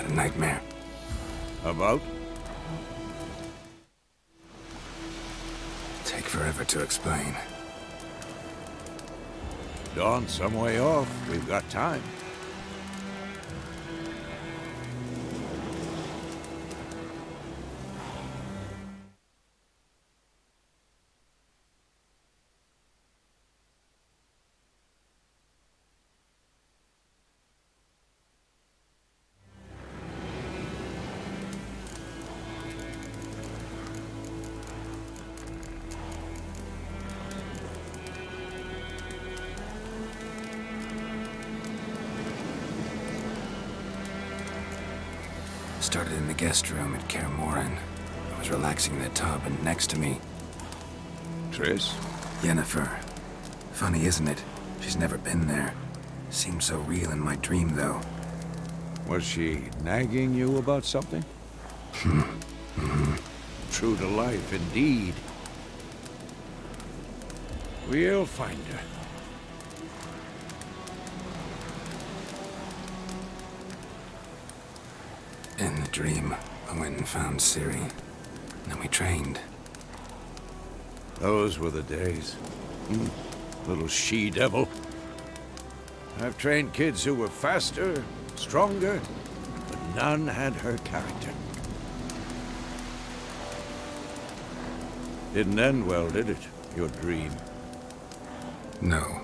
a nightmare. About? Take forever to explain. Dawn's some way off. We've got time. Started in the guest room at Kaer Morhen. I was relaxing in the tub, and next to me... Triss? Yennefer. Funny, isn't it? She's never been there. Seemed so real in my dream, though. Was she nagging you about something? True to life, indeed. We'll find her. In the dream, I went and found Ciri. Then we trained. Those were the days. Little she-devil. I've trained kids who were faster, stronger, but none had her character. Didn't end well, did it? Your dream? No.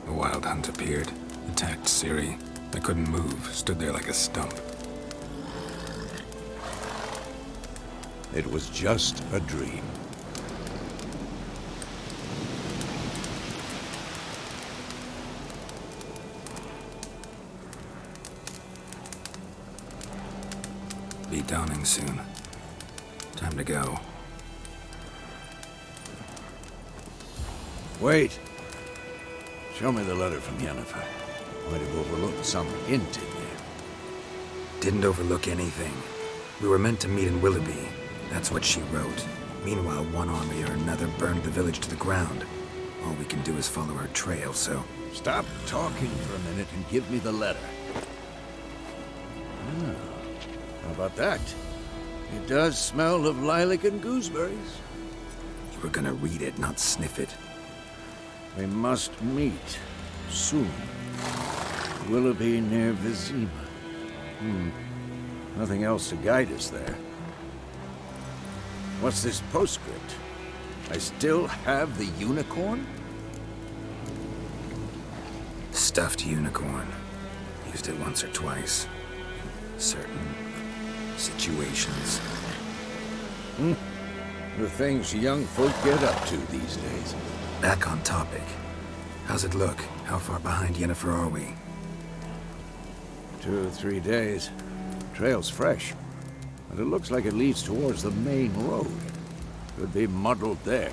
The Wild Hunt appeared, attacked Ciri. I couldn't move, stood there like a stump. It was just a dream. Be dawning soon. Time to go. Wait. Show me the letter from Yennefer. Might have overlooked some hint in there. Didn't overlook anything. We were meant to meet in Willoughby. That's what she wrote. Meanwhile, one army or another burned the village to the ground. All we can do is follow her trail, so... Stop talking for a minute and give me the letter. How about that? It does smell of lilac and gooseberries. You were gonna read it, not sniff it. We must meet. Soon. Willoughby near Vizima. Nothing else to guide us there. What's this postscript? I still have the unicorn? Stuffed unicorn. Used it once or twice. In certain situations. The things young folk get up to these days. Back on topic. How's it look? How far behind Yennefer are we? 2 or 3 days. Trail's fresh. But it looks like it leads towards the main road. Could be muddled there.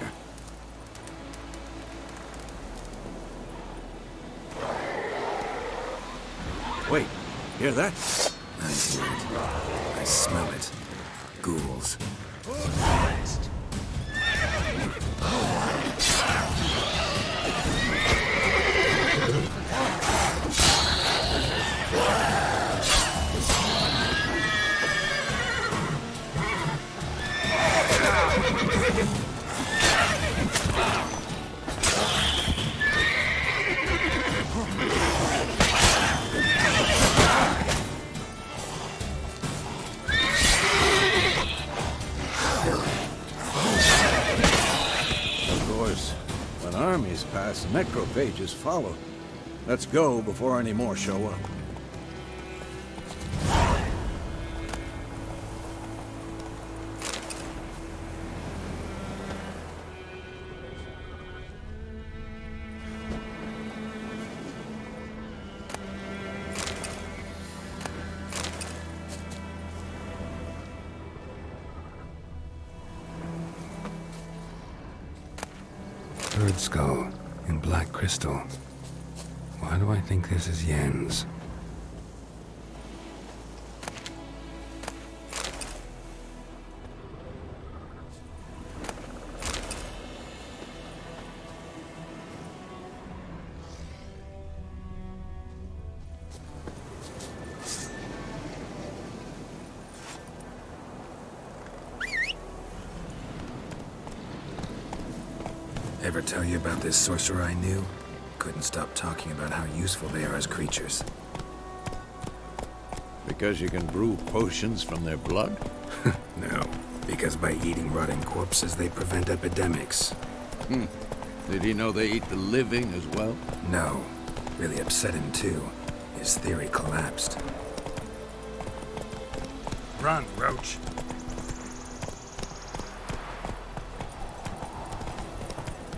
Wait, hear that? I hear it. I smell it. Ghouls. Armies pass, necrophages follow. Let's go before any more show up. Bird skull in black crystal. Why do I think this is Yen's? ever tell you about this sorcerer I knew? Couldn't stop talking about how useful they are as creatures. Because you can brew potions from their blood? No, because by eating rotting corpses, they prevent epidemics. Did he know they eat the living as well? No. Really upset him, too. His theory collapsed. Run, Roach.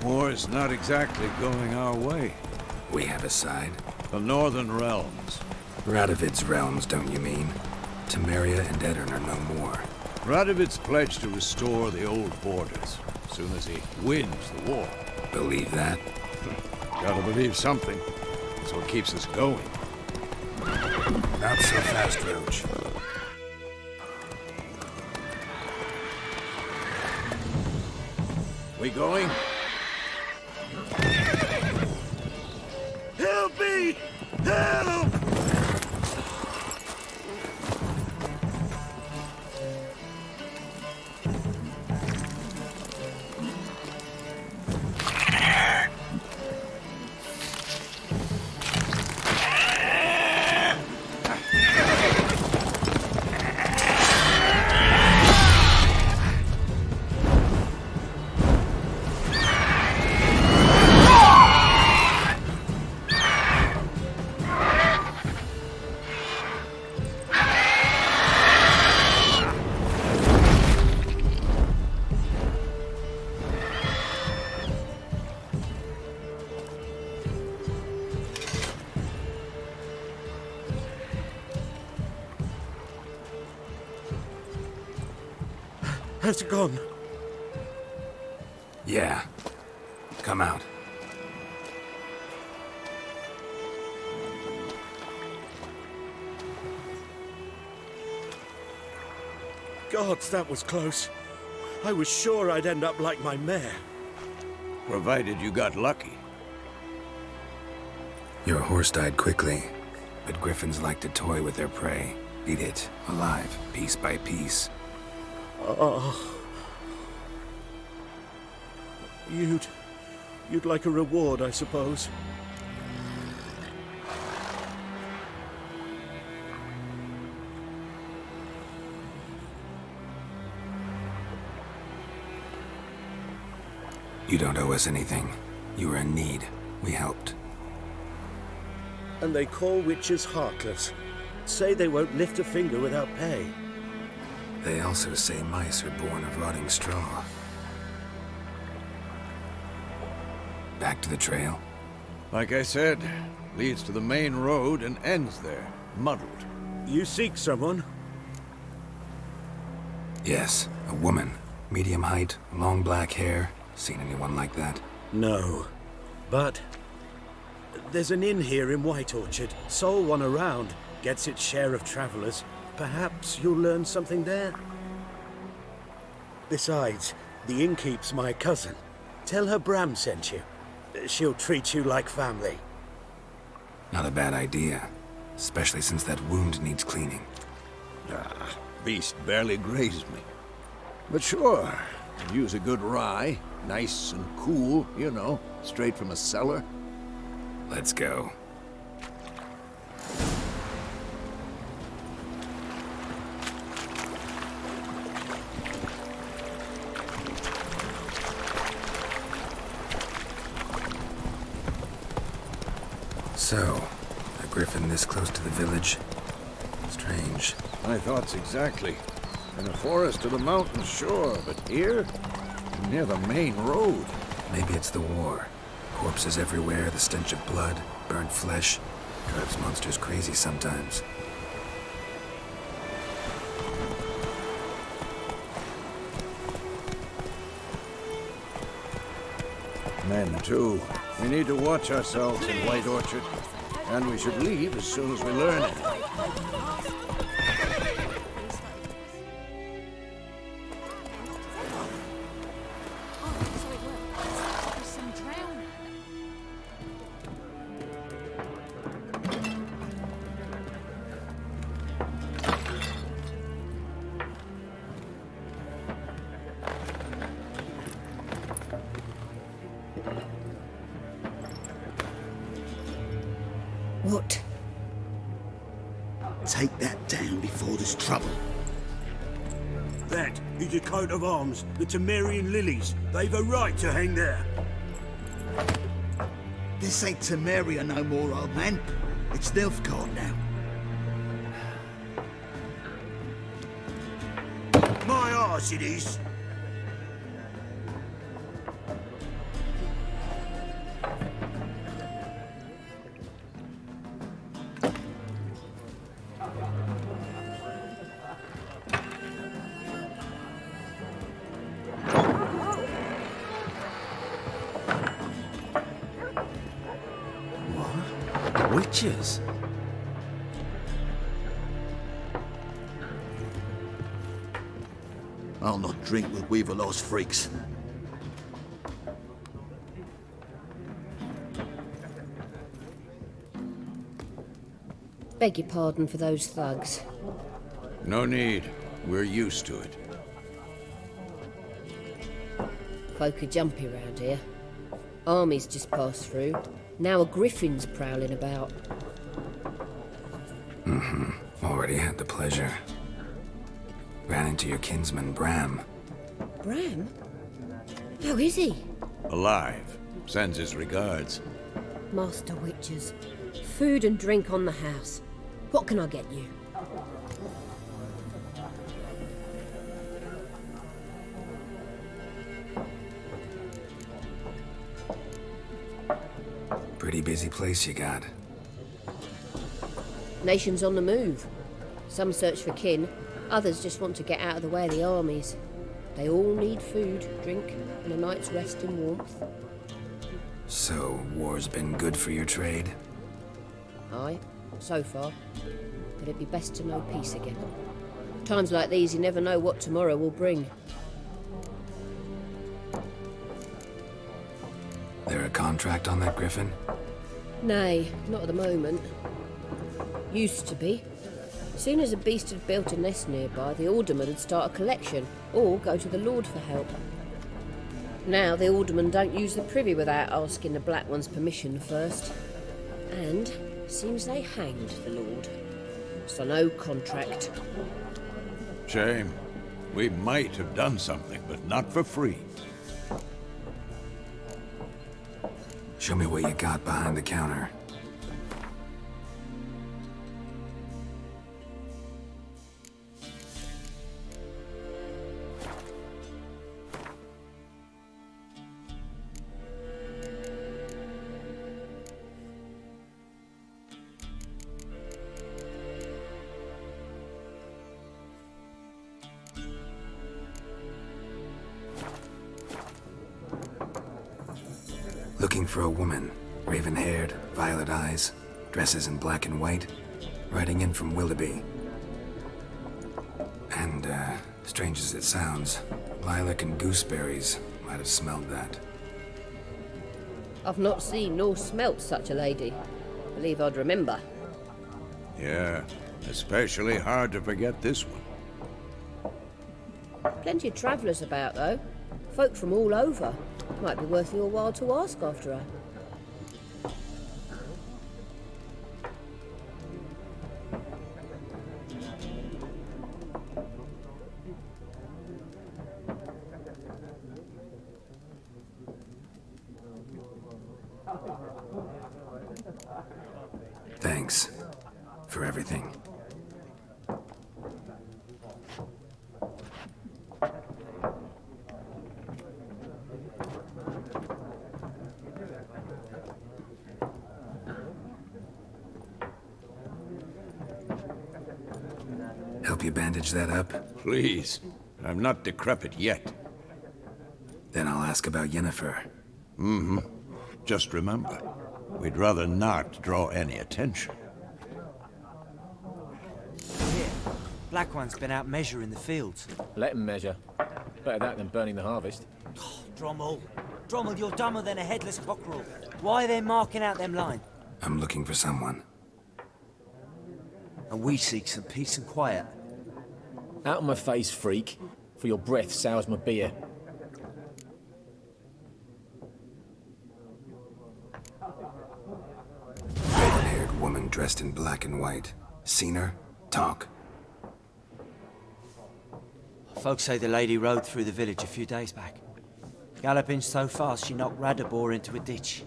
War's not exactly going our way. We have a side. The Northern Realms. Radovid's realms, don't you mean? Temeria and Edirn are no more. Radovid's pledged to restore the old borders, as soon as he wins the war. Believe that? Gotta believe something. That's what keeps us going. Not so fast, Roach. We going? Help me! Help! Has it gone? Yeah. Come out. Gods, that was close. I was sure I'd end up like my mare. Provided you got lucky. Your horse died quickly, but griffins like to toy with their prey. Eat it, alive, piece by piece. Oh. You'd like a reward, I suppose. You don't owe us anything. You were in need. We helped. And they call witches heartless. Say they won't lift a finger without pay. They also say mice are born of rotting straw. Back to the trail? Like I said, leads to the main road and ends there, muddled. You seek someone? Yes, a woman. Medium height, long black hair. Seen anyone like that? No. But there's an inn here in White Orchard. Sole one around. Gets its share of travelers. Perhaps you'll learn something there? Besides, the innkeep's my cousin. Tell her Bram sent you. She'll treat you like family. Not a bad idea. Especially since that wound needs cleaning. Beast barely grazed me. But sure, could use a good rye. Nice and cool, you know, straight from a cellar. Let's go. So, a griffin this close to the village? Strange. My thoughts exactly. In a forest or the mountains, sure, but here? Near the main road. Maybe it's the war. Corpses everywhere, the stench of blood, burnt flesh. Drives monsters crazy sometimes. Men, too. We need to watch ourselves in White Orchard. And we should leave as soon as we learn it. take that down before there's trouble. That is a coat of arms, the Temerian lilies. They've a right to hang there. This ain't Temeria no more, old man. It's Nilfgaard now. My arse it is. Witches? I'll not drink with Weaverlaw's freaks. Beg your pardon for those thugs. No need. We're used to it. Folk are jumpy round here. Armies just passed through. Now a griffin's prowling about. Already had the pleasure. Ran into your kinsman, Bram. Bram? How is he? Alive. Sends his regards. Master Witches. Food and drink on the house. What can I get you? Pretty busy place you got. Nations on the move. Some search for kin, others just want to get out of the way of the armies. They all need food, drink, and a night's rest in warmth. So, war's been good for your trade? Aye, so far. But it'd be best to know peace again. Times like these, you never know what tomorrow will bring. There a contract on that griffin? Nay, not at the moment. Used to be. As soon as a beast had built a nest nearby, the alderman would start a collection, or go to the Lord for help. Now the aldermen don't use the privy without asking the Black One's permission first. And seems they hanged the Lord. So no contract. Shame. We might have done something, but not for free. Show me what you got behind the counter. Looking for a woman, raven-haired, violet eyes, dresses in black and white, riding in from Willoughby. And, strange as it sounds, lilac and gooseberries might have smelled that. I've not seen nor smelt such a lady. Believe I'd remember. Yeah, especially hard to forget this one. Plenty of travellers about, though. Folk from all over. Might be worth your while to ask after her. Thanks for everything. Help you bandage that up? Please. I'm not decrepit yet. Then I'll ask about Yennefer. Just remember, we'd rather not draw any attention. Here, Black One's been out measuring the fields. Let him measure. Better that than burning the harvest. Drommel. Drommel, you're dumber than a headless cockerel. Why are they marking out them line? I'm looking for someone. And we seek some peace and quiet. Out of my face, freak. For your breath sours my beer. Raven-haired woman dressed in black and white. Seen her? Talk. Folks say the lady rode through the village a few days back. Galloping so fast she knocked Radabor into a ditch.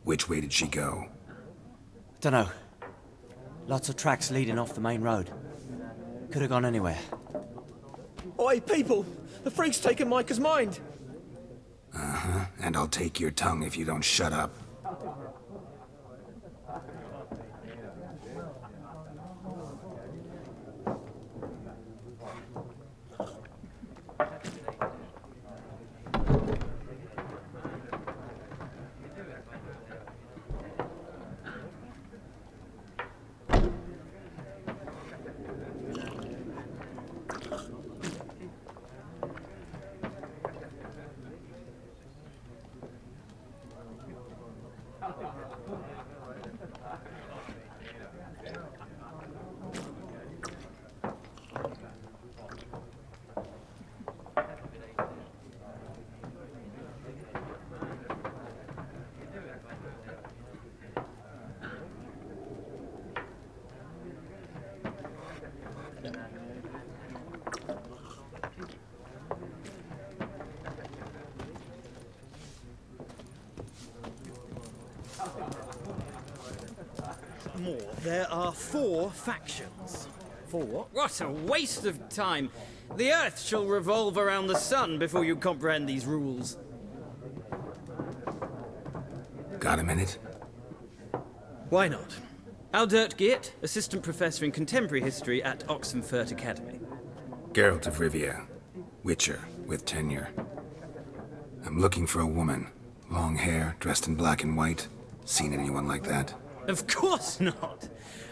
Which way did she go? Dunno. Lots of tracks leading off the main road. Could have gone anywhere. Oi, people! The freak's taken Micah's mind! Uh-huh, and I'll take your tongue if you don't shut up. More. There are 4 factions. 4 what? What a waste of time! The Earth shall revolve around the sun before you comprehend these rules. Got a minute? Why not? Aldert Geert, Assistant Professor in Contemporary History at Oxenfurt Academy. Geralt of Rivia. Witcher, with tenure. I'm looking for a woman. Long hair, dressed in black and white. Seen anyone like that? Of course not!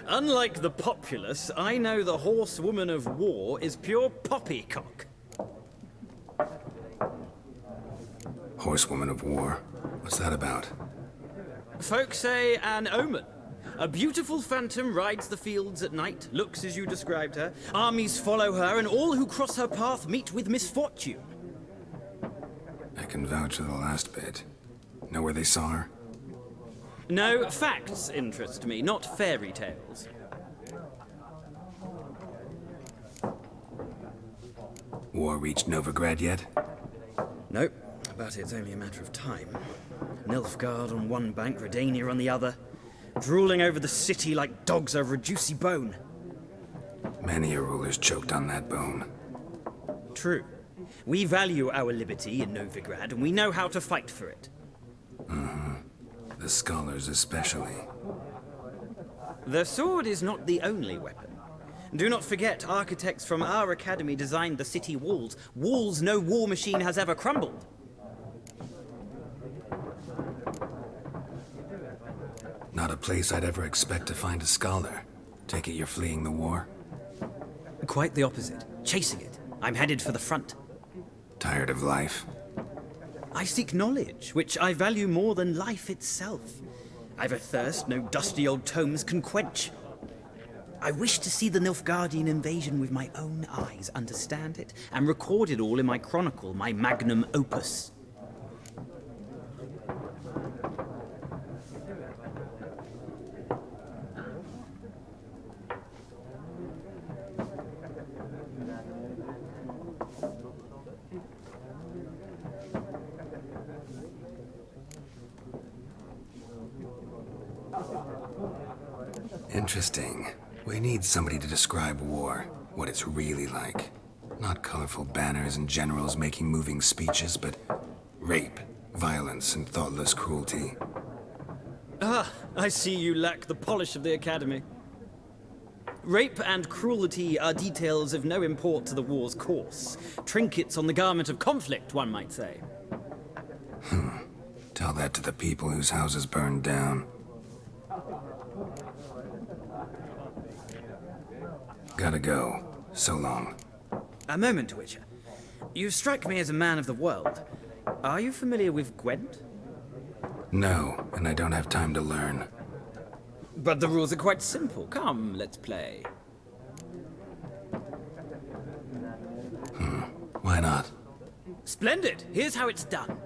Unlike the populace, I know the horsewoman of war is pure poppycock. Horsewoman of war? What's that about? Folk say an omen. A beautiful phantom rides the fields at night, looks as you described her. Armies follow her, and all who cross her path meet with misfortune. I can vouch for the last bit. Know where they saw her? No, facts interest me, not fairy tales. War reached Novigrad yet? Nope, but it's only a matter of time. Nilfgaard on one bank, Redania on the other, drooling over the city like dogs over a juicy bone. Many a ruler's choked on that bone. True. We value our liberty in Novigrad, and we know how to fight for it. The scholars especially. The sword is not the only weapon. Do not forget, architects from our academy designed the city walls. Walls no war machine has ever crumbled. Not a place I'd ever expect to find a scholar. Take it you're fleeing the war? Quite the opposite. Chasing it. I'm headed for the front. Tired of life? I seek knowledge, which I value more than life itself. I've a thirst no dusty old tomes can quench. I wish to see the Nilfgaardian invasion with my own eyes, understand it, and record it all in my chronicle, my magnum opus. Interesting. We need somebody to describe war, what it's really like. Not colorful banners and generals making moving speeches, but rape, violence, and thoughtless cruelty. Ah, I see you lack the polish of the academy. Rape and cruelty are details of no import to the war's course. Trinkets on the garment of conflict, one might say. Tell that to the people whose houses burned down. Gotta go. So long. A moment, Witcher. You strike me as a man of the world. Are you familiar with Gwent? No, and I don't have time to learn. But the rules are quite simple. Come, let's play. Why not? Splendid! Here's how it's done.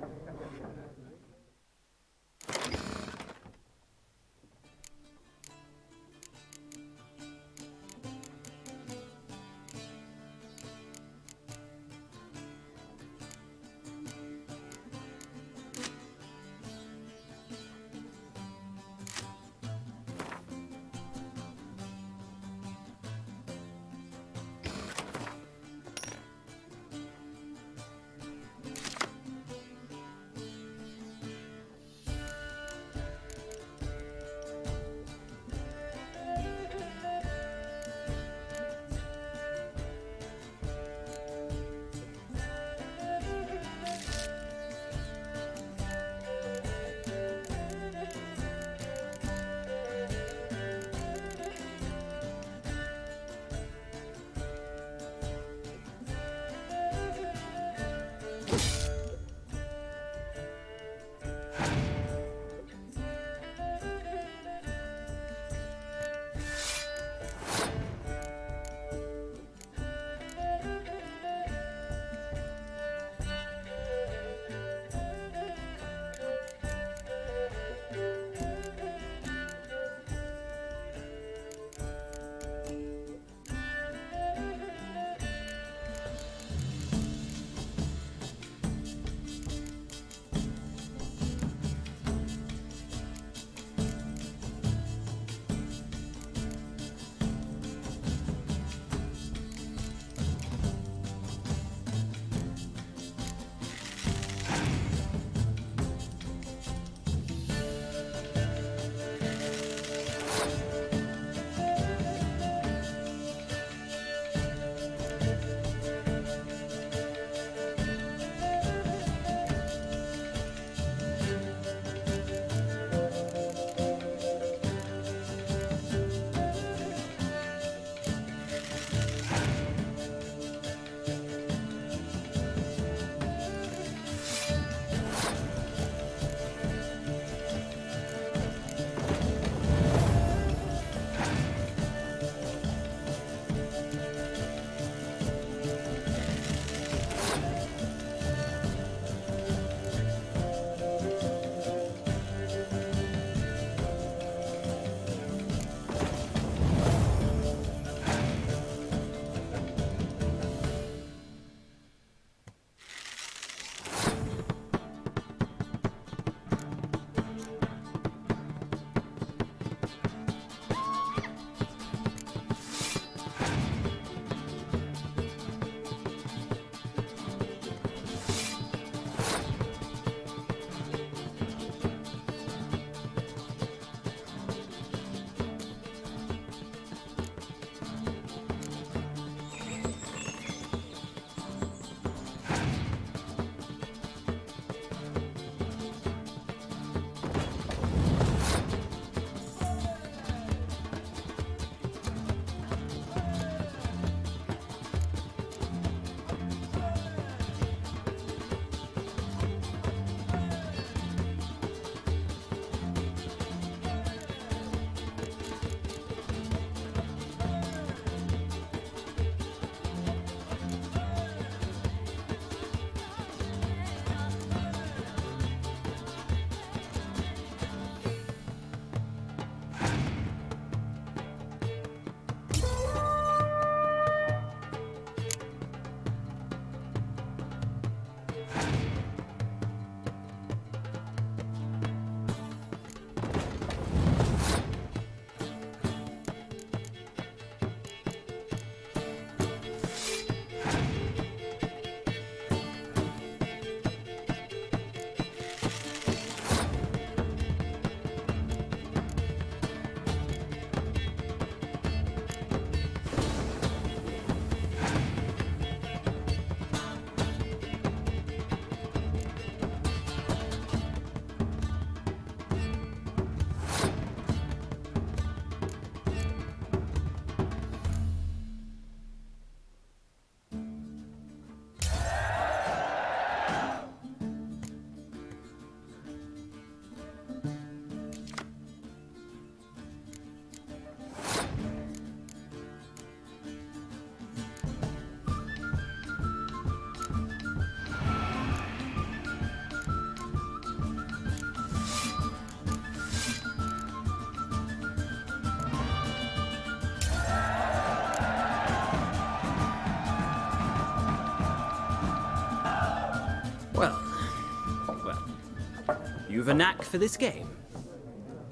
You've a knack for this game.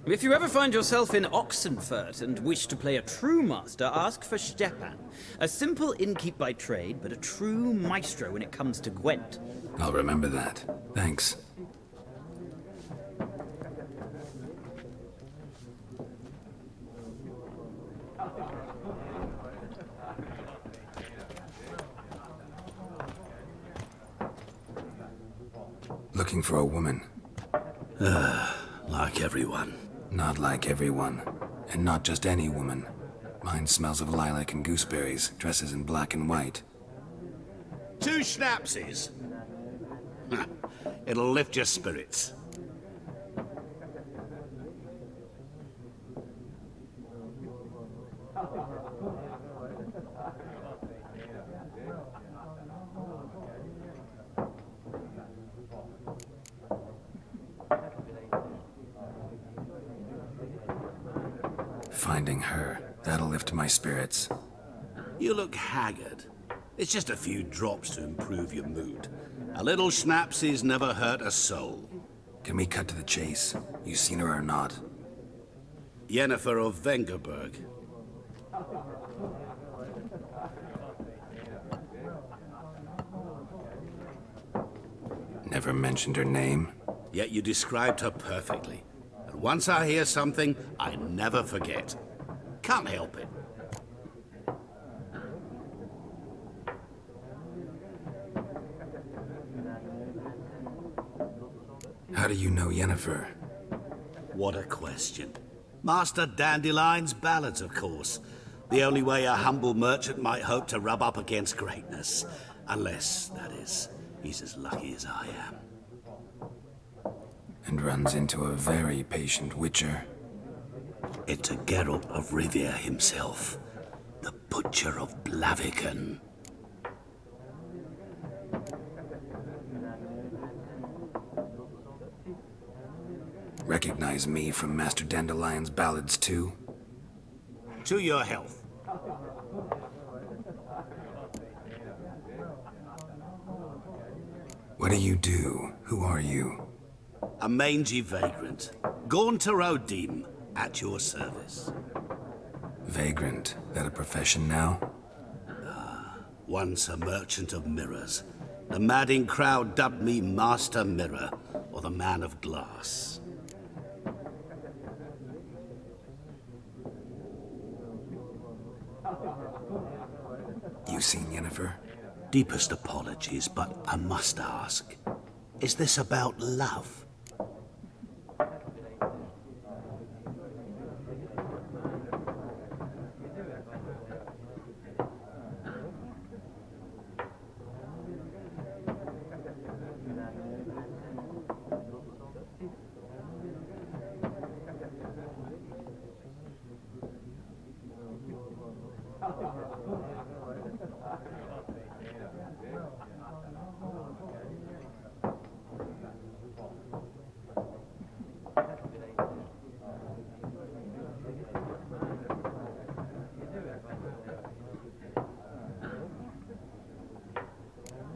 If you ever find yourself in Oxenfurt and wish to play a true master, ask for Stepan. A simple innkeep by trade, but a true maestro when it comes to Gwent. I'll remember that. Thanks. Looking for a woman. Like everyone. Not like everyone. And not just any woman. Mine smells of lilac and gooseberries, dresses in black and white. 2 schnapsies. It'll lift your spirits. Finding her, that'll lift my spirits. You look haggard. It's just a few drops to improve your mood. A little schnapsies never hurt a soul. Can we cut to the chase? You seen her or not? Yennefer of Vengerberg. Never mentioned her name? Yet you described her perfectly. And once I hear something, I never forget. Can't help it. How do you know Yennefer? What a question. Master Dandelion's ballads, of course. The only way a humble merchant might hope to rub up against greatness. Unless, that is, he's as lucky as I am. And runs into a very patient witcher. It's a Geralt of Rivia himself. The Butcher of Blaviken. Recognize me from Master Dandelion's ballads too? To your health. What do you do? Who are you? A mangy vagrant. Gaunter Odim, at your service. Vagrant. That a profession now? Once a merchant of mirrors. The madding crowd dubbed me Master Mirror, or the Man of Glass. You seen Yennefer? Deepest apologies, but I must ask. Is this about love?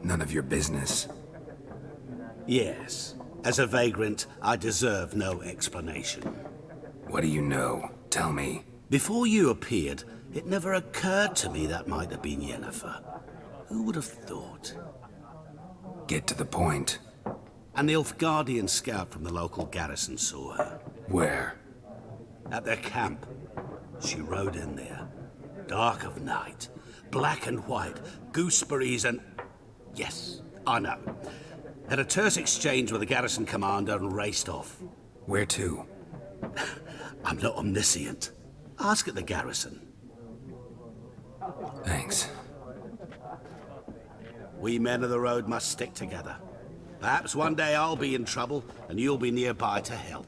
None of your business. Yes. As a vagrant, I deserve no explanation. What do you know? Tell me. Before you appeared, it never occurred to me that might have been Yennefer. Who would have thought? Get to the point. An Nilfgaardian scout from the local garrison saw her. Where? At their camp. She rode in there. Dark of night. Black and white. Gooseberries and... Yes, I know. Had a terse exchange with the garrison commander and raced off. Where to? I'm not omniscient. Ask at the garrison. Thanks. We men of the road must stick together. Perhaps one day I'll be in trouble and you'll be nearby to help.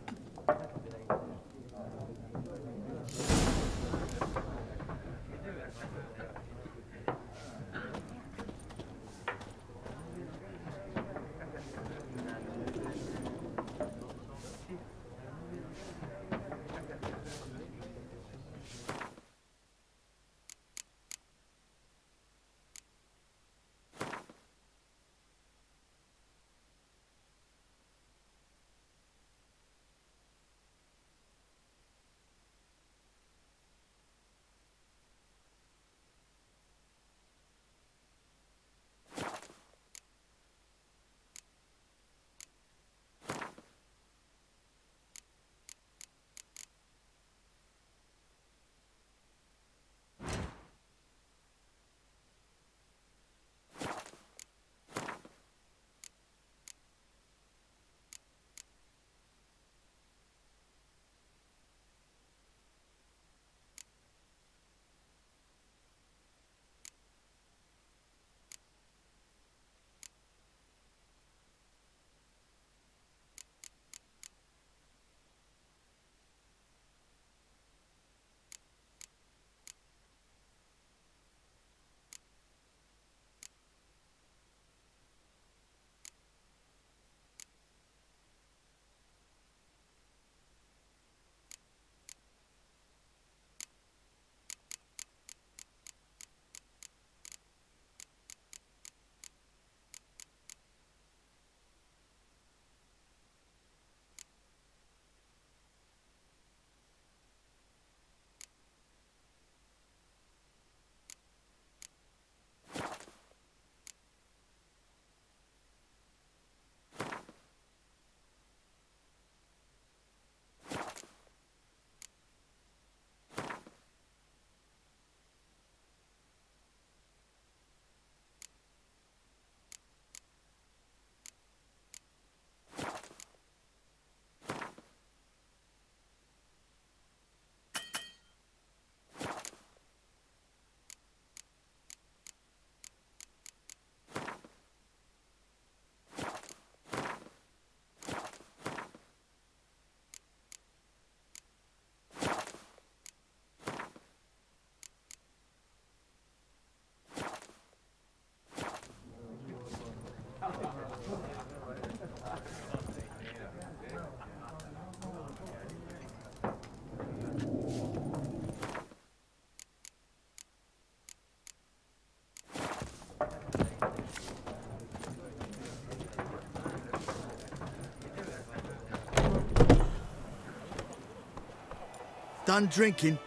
Done drinking?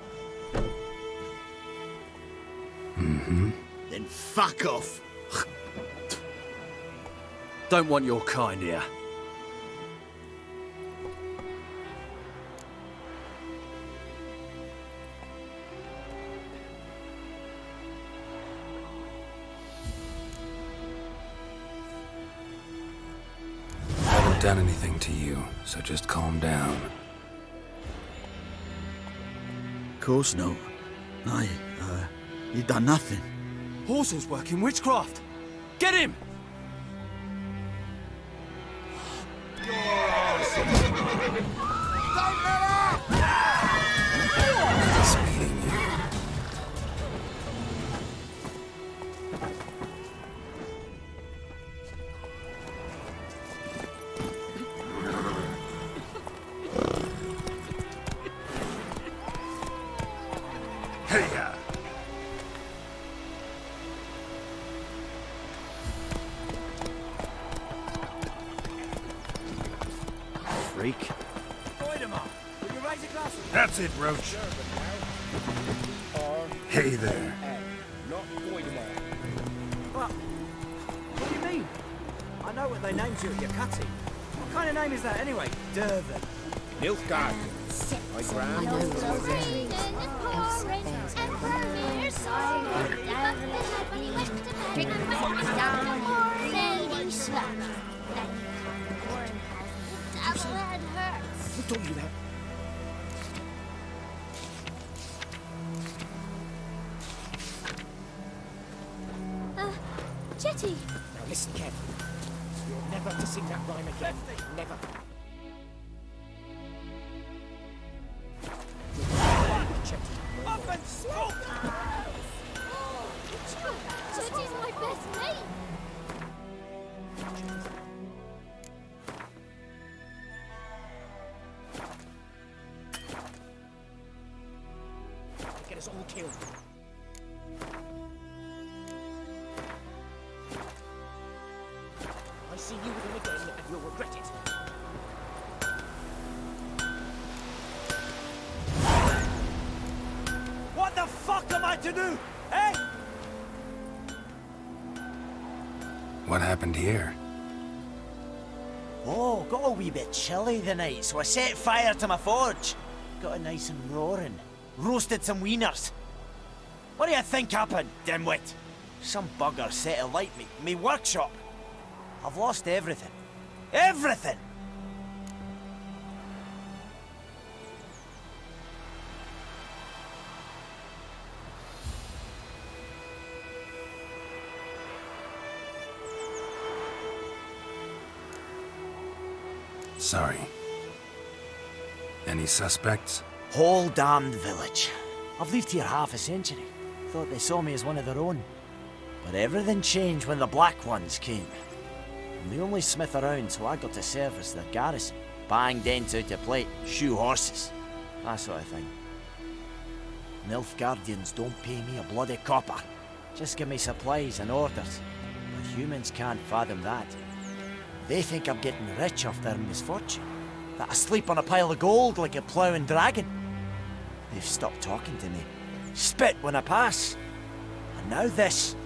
Mm-hmm. Then fuck off. Don't want your kind here. I haven't done anything to you, so just calm down. Of course not. No, you done nothing. Horses work in witchcraft. Get him! It's beating you. Hey-ya! Freak. That's it, Roach. Hey there. What do you mean? I know what they named you at your cutting. What kind of name is that anyway? Dervin. Nilfgaard. My grand. Who told you that? Jetty! Now listen carefully. You're never to sing that rhyme again. Never. Up and smoke! Jetty's my best mate! Get us all killed. I see you with him again, and you'll regret it. What the fuck am I to do? Eh? What happened here? Oh, got a wee bit chilly the night, so I set fire to my forge. Got it nice and roaring. Roasted some wieners. What do you think happened, dimwit? Some bugger set alight me workshop. I've lost everything. Everything! Sorry. Any suspects? Whole damned village. I've lived here half a century. Thought they saw me as one of their own. But everything changed when the Black Ones came. I'm the only smith around, so I got to service their garrison. Bang dents out of plate, shoe horses. That sort of thing. Nilfgaardians don't pay me a bloody copper. Just give me supplies and orders. But humans can't fathom that. They think I'm getting rich off their misfortune. That I sleep on a pile of gold like a ploughing dragon. They've stopped talking to me. Spit when I pass. And now this.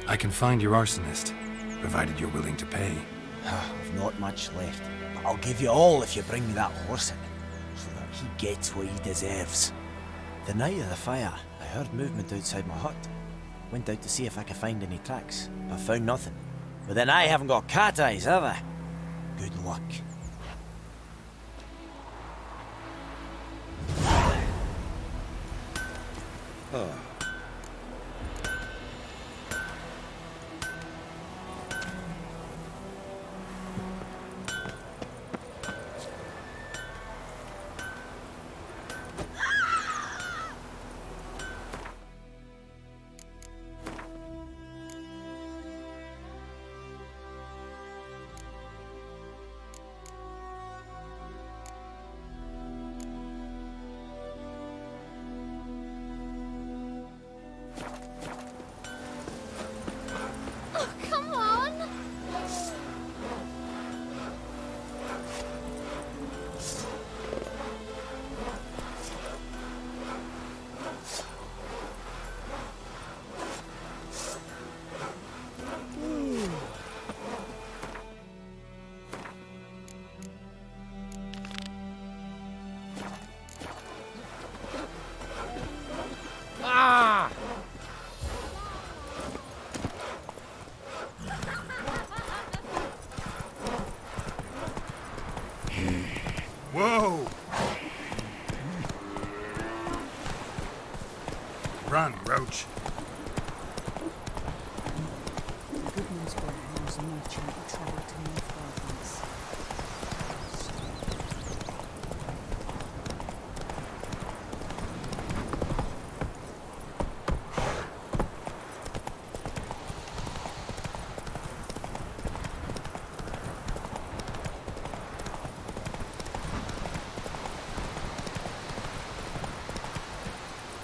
I can find your arsonist, provided you're willing to pay. I've not much left. But I'll give you all if you bring me that horse in, so that he gets what he deserves. The night of the fire, I heard movement outside my hut. Went out to see if I could find any tracks, but found nothing. But then I haven't got cat eyes, have I? Good luck. Run, Roach. The good news boy was a merchant who travelled to North Gardens.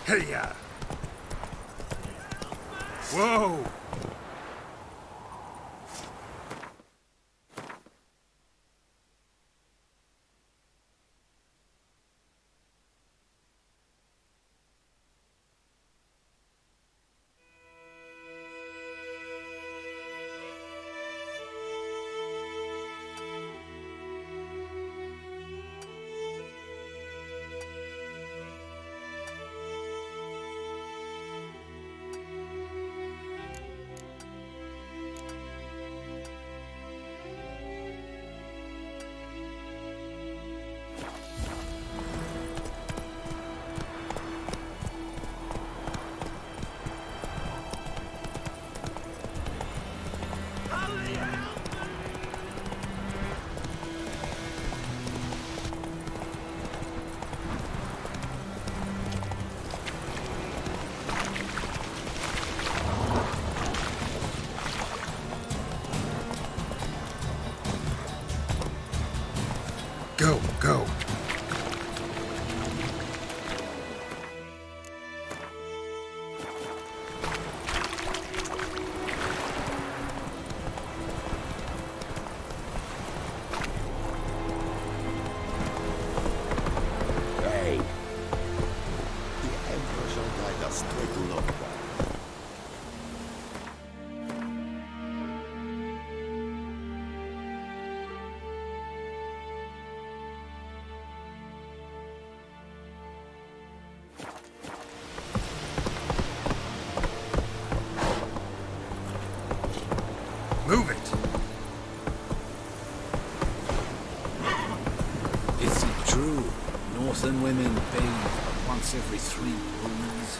Hey-ya! Whoa! Go, go. Hey. The Emperor shall guide us to a good one. Move it! Is it true? Northern women bathe once every 3 moons.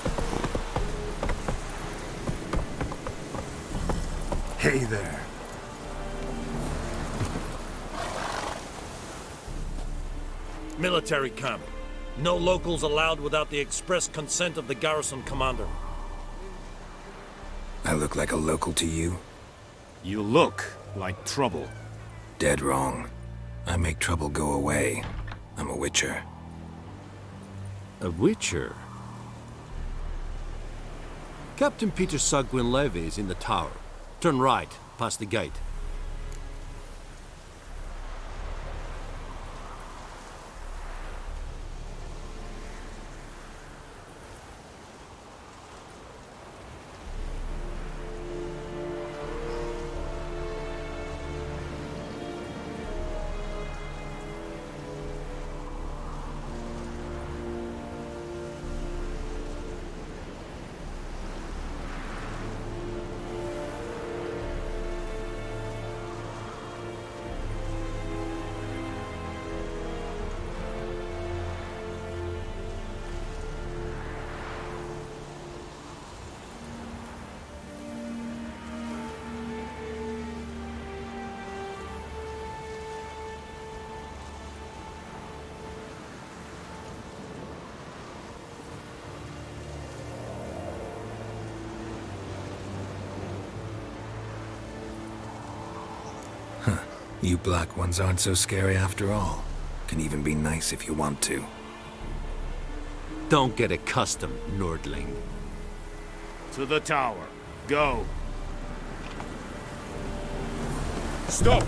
Hey there. Military camp. No locals allowed without the express consent of the garrison commander. I look like a local to you? You look like trouble. Dead wrong. I make trouble go away. I'm a witcher. A witcher? Captain Peter Sagwin Levy is in the tower. Turn right, past the gate. You black ones aren't so scary after all. Can even be nice if you want to. Don't get accustomed, Nordling. To the tower. Go. Stop!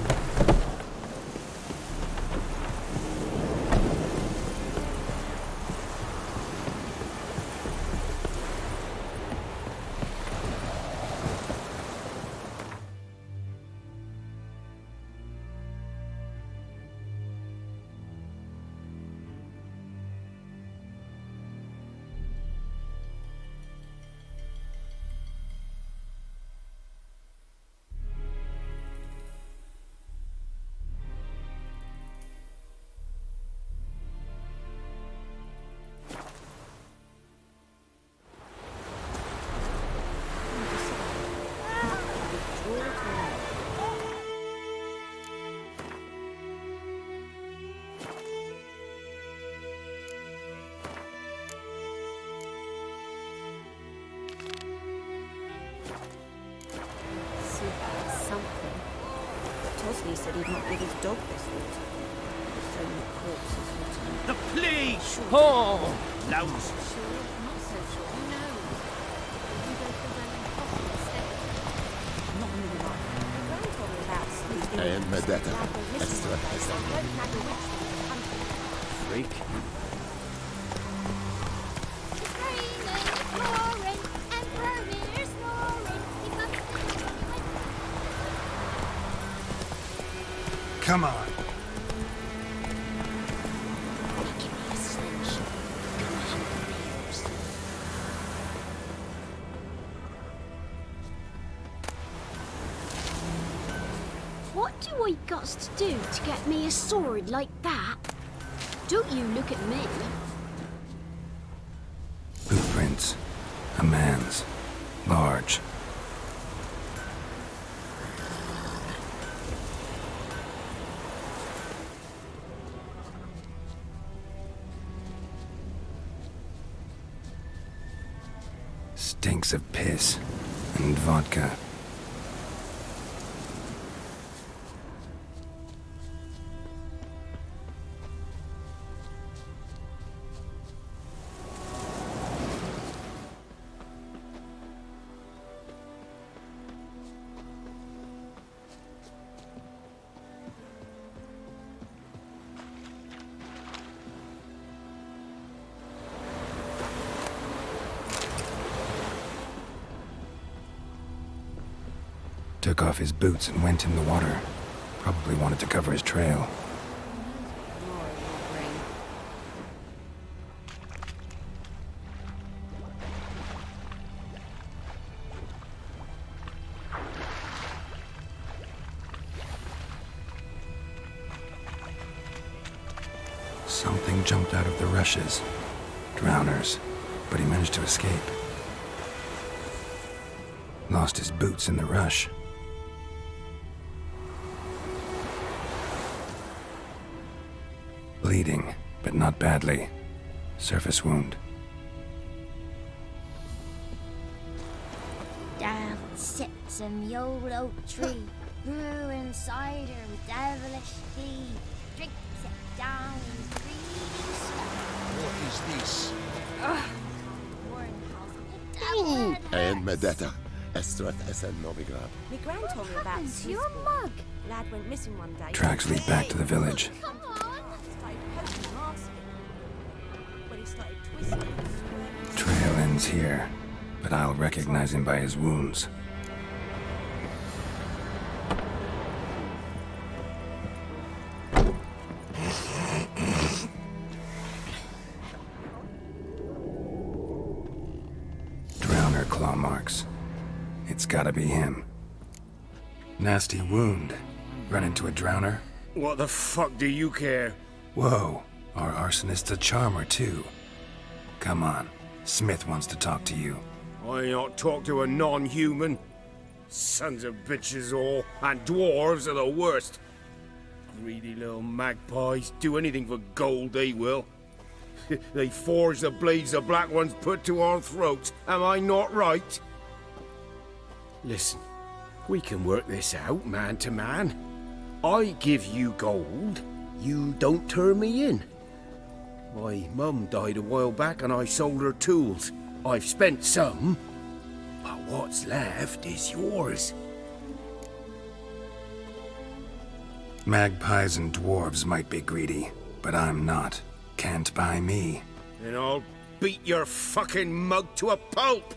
He said he'd not give his dog this water. So many corpses returned. The police! Oh! Loads. Sure, not so sure. Who knows? We can go for running coffee instead. Not in the life. My grand told me about sleeping. And Medetta. Extra. Freak. It's raining, it's pouring, and Bromir's snoring. He must Come on. give me a slingshot. Come on, Bromir's. What do I got to do to get me a sword like that? Don't you look at me. Footprints. A man's. Large. Stinks of piss and vodka. Took off his boots and went in the water. Probably wanted to cover his trail. Something jumped out of the rushes. Drowners. But he managed to escape. Lost his boots in the rush. Bleeding, but not badly. Surface wound. Down sits in the old oak tree, brewing cider with devilish speed. Drinks it down in greedy stuff. What is this? Warren calls it the devil. And Medetta. Estrat Essen Novigrad. My gran told me about happened to your Smithville. mug? Lad went missing one day. Tracks lead back to the village. Come on. Started poking and asking. When he started twisting and swerving. Trail ends here, but I'll recognize him by his wounds. Drowner claw marks. It's gotta be him. Nasty wound. Run into a drowner? What the fuck do you care? Whoa, our arsonist's a charmer too. Come on, Smith wants to talk to you. I ain't not talk to a non-human. Sons of bitches all, and dwarves are the worst. Greedy little magpies, do anything for gold, they will. They forge the blades the black ones put to our throats. Am I not right? Listen, we can work this out man to man. I give you gold, you don't turn me in. My mum died a while back and I sold her tools. I've spent some, but what's left is yours. Magpies and dwarves might be greedy, but I'm not. Can't buy me. And I'll beat your fucking mug to a pulp!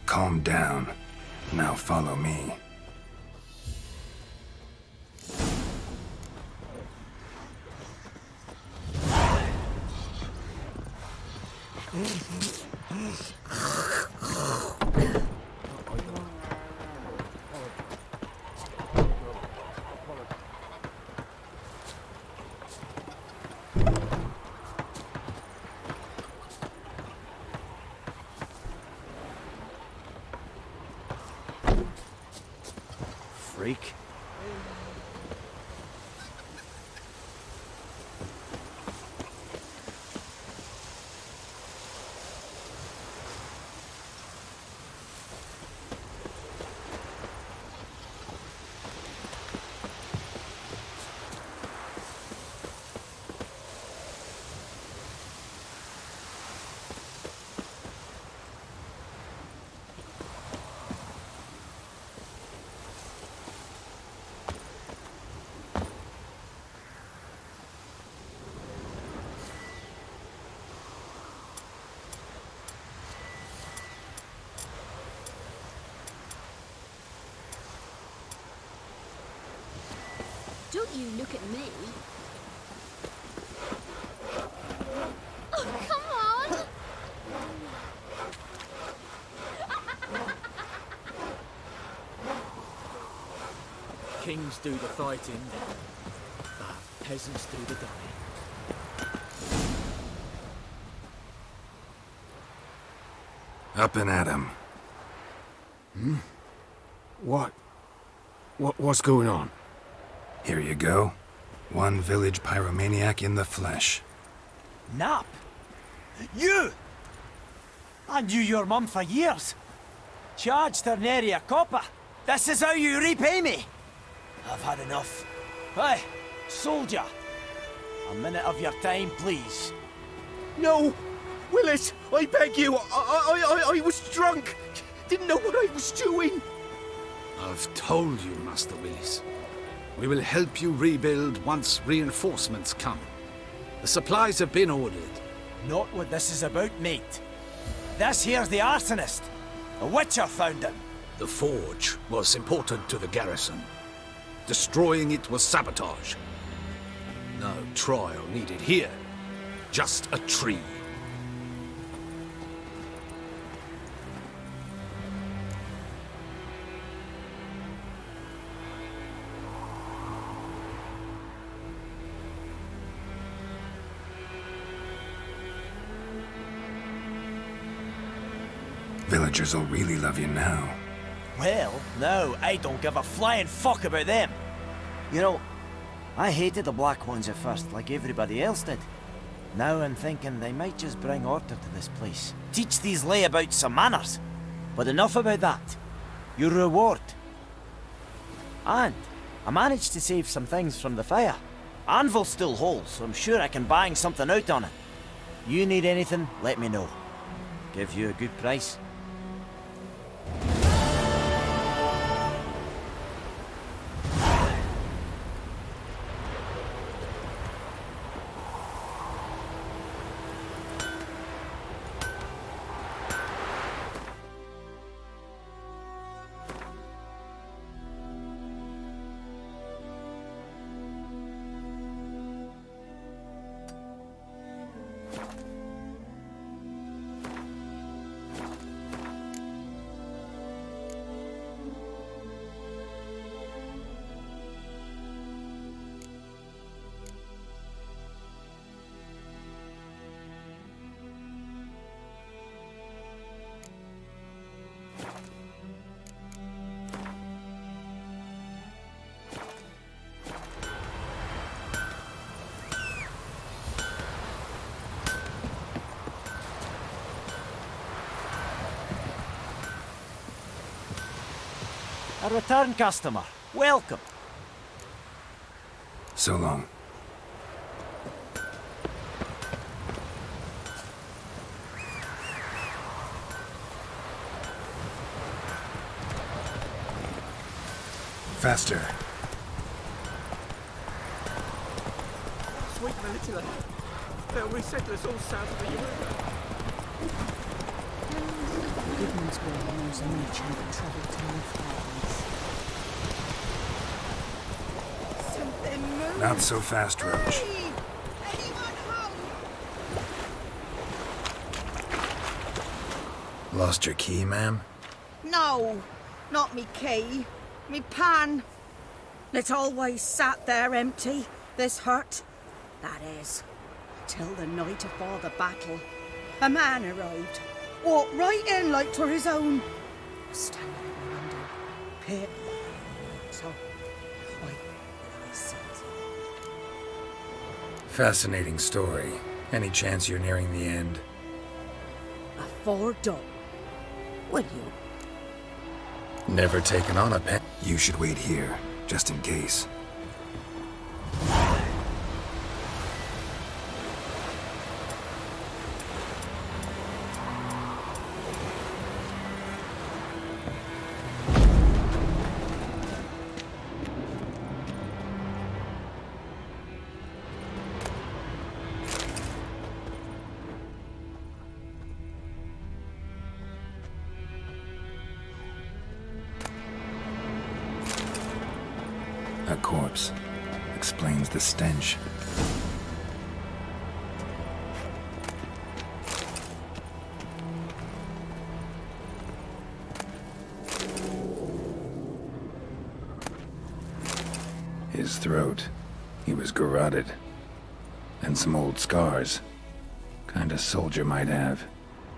Calm down. Now follow me. Freak. Don't you look at me. Oh, come on! Kings do the fighting, but peasants do the dying. Up and at 'em. What's going on? Here you go. One village pyromaniac in the flesh. Nap? You! I knew your mum for years. Charged her nary a copper. This is how you repay me. I've had enough. Hey, soldier. A minute of your time, please. No! Willis, I beg you, I was drunk. Didn't know what I was doing. I've told you, Master Willis. We will help you rebuild once reinforcements come. The supplies have been ordered. Not what this is about, mate. This here's the arsonist. A witcher found him. The forge was important to the garrison. Destroying it was sabotage. No trial needed here. Just a tree. Villagers will really love you now. Well, no, I don't give a flying fuck about them. You know, I hated the Black Ones at first, like everybody else did. Now I'm thinking they might just bring order to this place. Teach these layabouts some manners. But enough about that. Your reward. And I managed to save some things from the fire. Anvil's still whole, so I'm sure I can bang something out on it. You need anything, let me know. Give you a good price. A return customer. Welcome. So long. Faster. Sweet Melitula. They'll resettle us all south of the river. Goodman's Way knows a merchant that travelled to North Islands. Not so fast, Roach. Lost your key, ma'am? No, not me key. Me pan. It always sat there empty, this hut. That is, till the night afore the battle. A man arrived. Walked right in like 'twere his own. Standing at the window. Pit. So, I sit. Fascinating story. Any chance you're nearing the end? Afore dawn. Will you? Never taken on a pen. You should wait here, just in case. A corpse. explains the stench. His throat. He was garroted. And some old scars. Kind of soldier might have.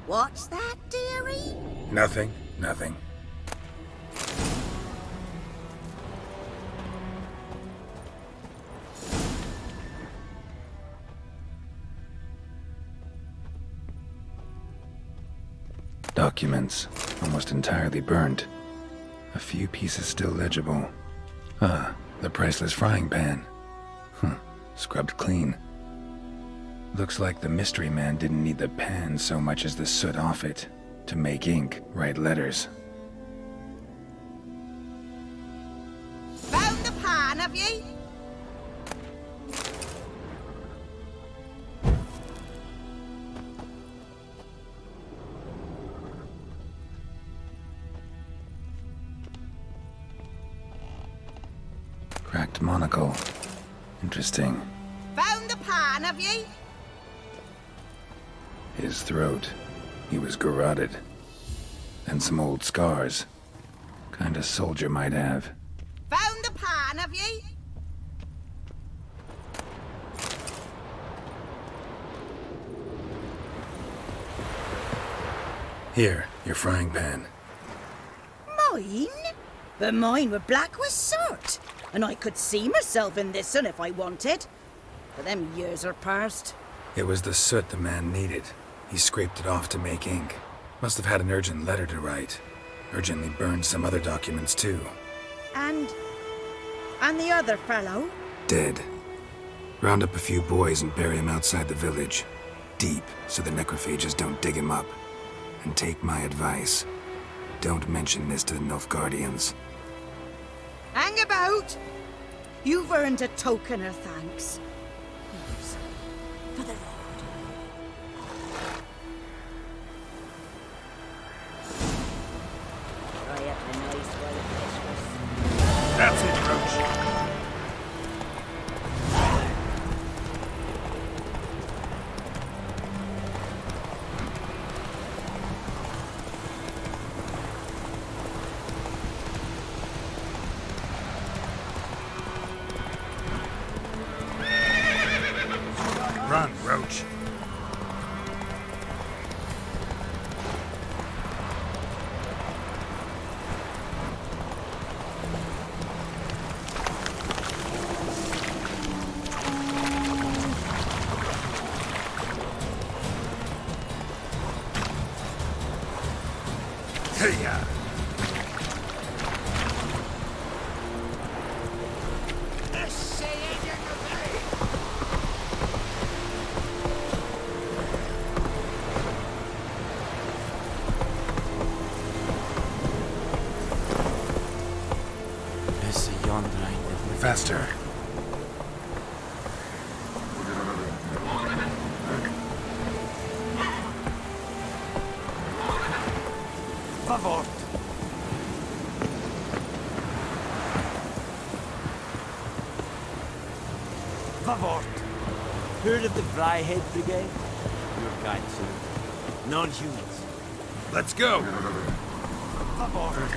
What's that, dearie? Nothing. Nothing. Documents, almost entirely burnt. A few pieces still legible. Ah, the priceless frying pan. Scrubbed clean. Looks like the mystery man didn't need the pan so much as the soot off it. To make ink, write letters. Found the pan, have ye? Cracked monocle. Interesting. Found the pan, have ye? His throat. He was garroted. And some old scars. Kind of soldier might have. Found the pan, have ye? Here, your frying pan. Mine? But mine were black with soot. And I could see myself in this one if I wanted. But them years are past. It was the soot the man needed. He scraped it off to make ink. Must have had an urgent letter to write. Urgently burned some other documents too. And the other fellow? Dead. Round up a few boys and bury him outside the village. Deep, so the necrophages don't dig him up. And take my advice. Don't mention this to the Nilfgaardians. Hang about! You've earned a token of thanks. Yes, for the Lord. Try up a nice white Christmas. That's it, Roach. Run, Roach. Hey-ya! Faster. Favor. Favor. Heard of the Vryhead Brigade? Your kind, sir. Non-humans. Let's go! Favor.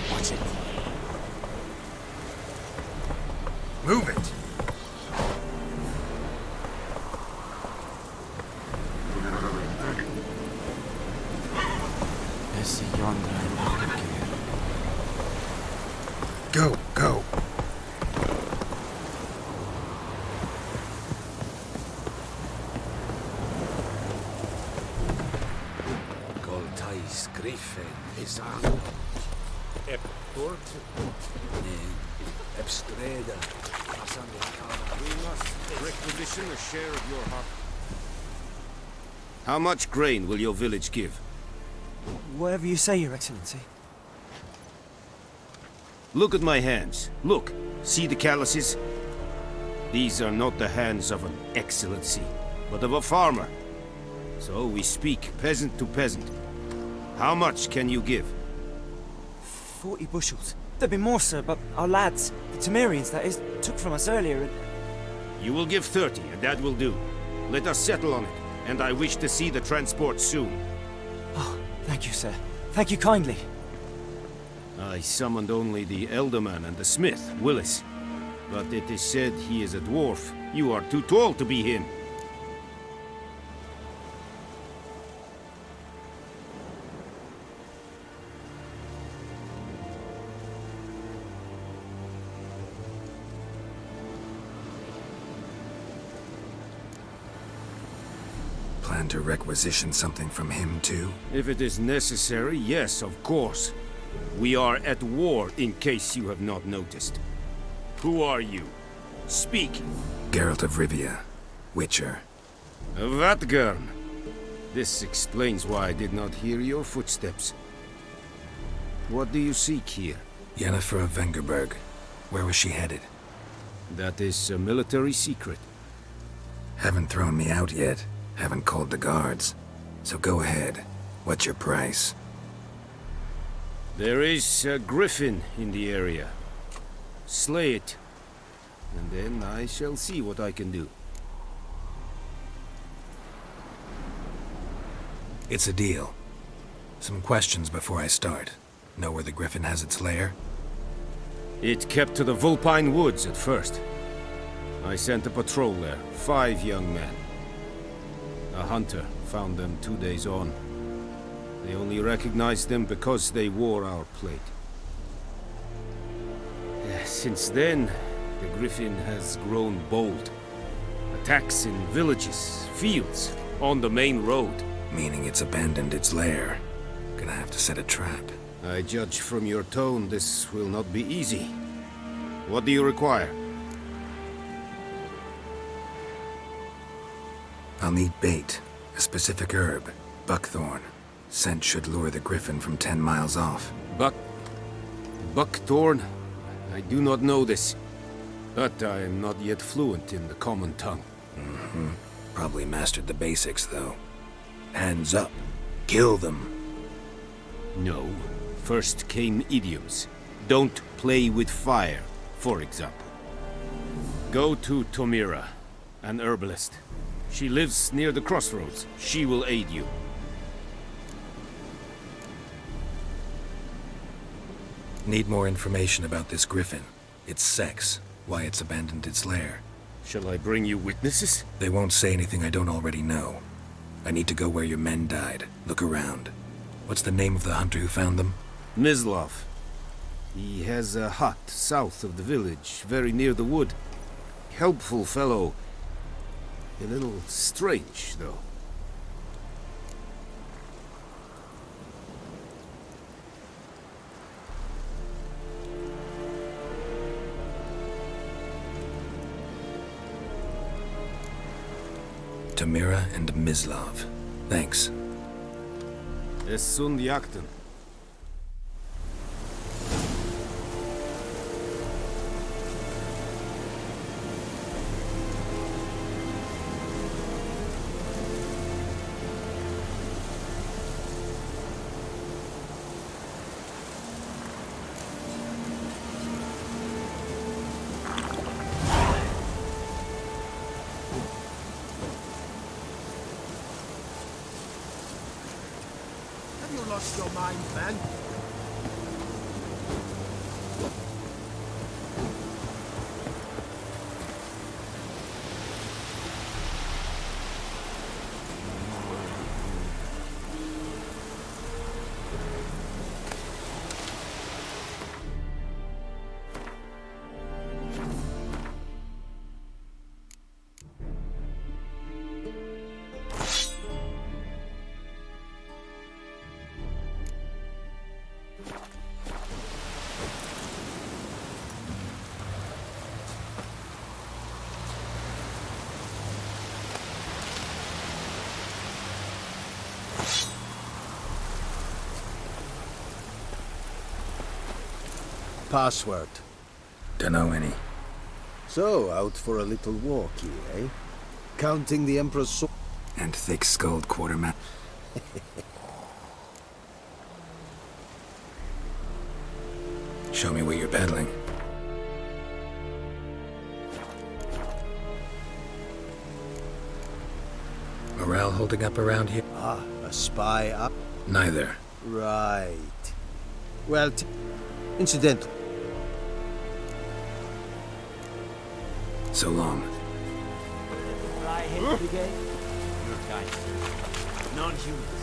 Watch it. Move it! There's a yonder I look here. Go, go. Goltais Griffen is aan. Ep Dort. Nee, Epstreda. We must requisition a share of your heart. How much grain will your village give? Whatever you say, Your Excellency. Look at my hands. Look. See the calluses? These are not the hands of an excellency, but of a farmer. So we speak peasant to peasant. How much can you give? 40 bushels. There'd be more, sir, but our lads, the Temerians that is, took from us earlier and... You will give 30, and that will do. Let us settle on it, and I wish to see the transport soon. Oh, thank you, sir. Thank you kindly. I summoned only the Elderman and the smith, Willis. But it is said he is a dwarf. You are too tall to be him. Plan to requisition something from him, too? If it is necessary, yes, of course. We are at war, in case you have not noticed. Who are you? Speak. Geralt of Rivia, Witcher. Vatgern. This explains why I did not hear your footsteps. What do you seek here? Yennefer of Vengerberg. Where was she headed? That is a military secret. Haven't thrown me out yet. Haven't called the guards. So go ahead. What's your price? There is a griffin in the area. Slay it. And then I shall see what I can do. It's a deal. Some questions before I start. Know where the griffin has its lair? It kept to the Vulpine Woods at first. I sent a patrol there, 5 young men. A hunter found them 2 days on. They only recognized them because they wore our plate. Since then, the griffin has grown bold. Attacks in villages, fields, on the main road. Meaning it's abandoned its lair. Gonna have to set a trap. I judge from your tone this will not be easy. What do you require? I'll need bait. A specific herb. Buckthorn. Scent should lure the griffin from 10 miles off. Buckthorn? I do not know this. But I am not yet fluent in the common tongue. Mm-hmm. Probably mastered the basics, though. Hands up. Kill them. No. First came idioms. Don't play with fire, for example. Go to Tomira, an herbalist. She lives near the crossroads. She will aid you. Need more information about this griffin. Its sex. Why it's abandoned its lair. Shall I bring you witnesses? They won't say anything I don't already know. I need to go where your men died. Look around. What's the name of the hunter who found them? Mislav. He has a hut south of the village, very near the wood. Helpful fellow. A little strange, though. Tomira and Mislav. Thanks. Es sunt jakten. Lost your mind, man. Password. Dunno any. So, out for a little walk here, eh? Counting the Emperor's sword. And thick-skulled quartermaster. Show me what you're peddling. Morale holding up around here? Ah, a spy up? Neither. Right. Well, incidental. So long. Right, hit brigade. Your kind. Non-humans.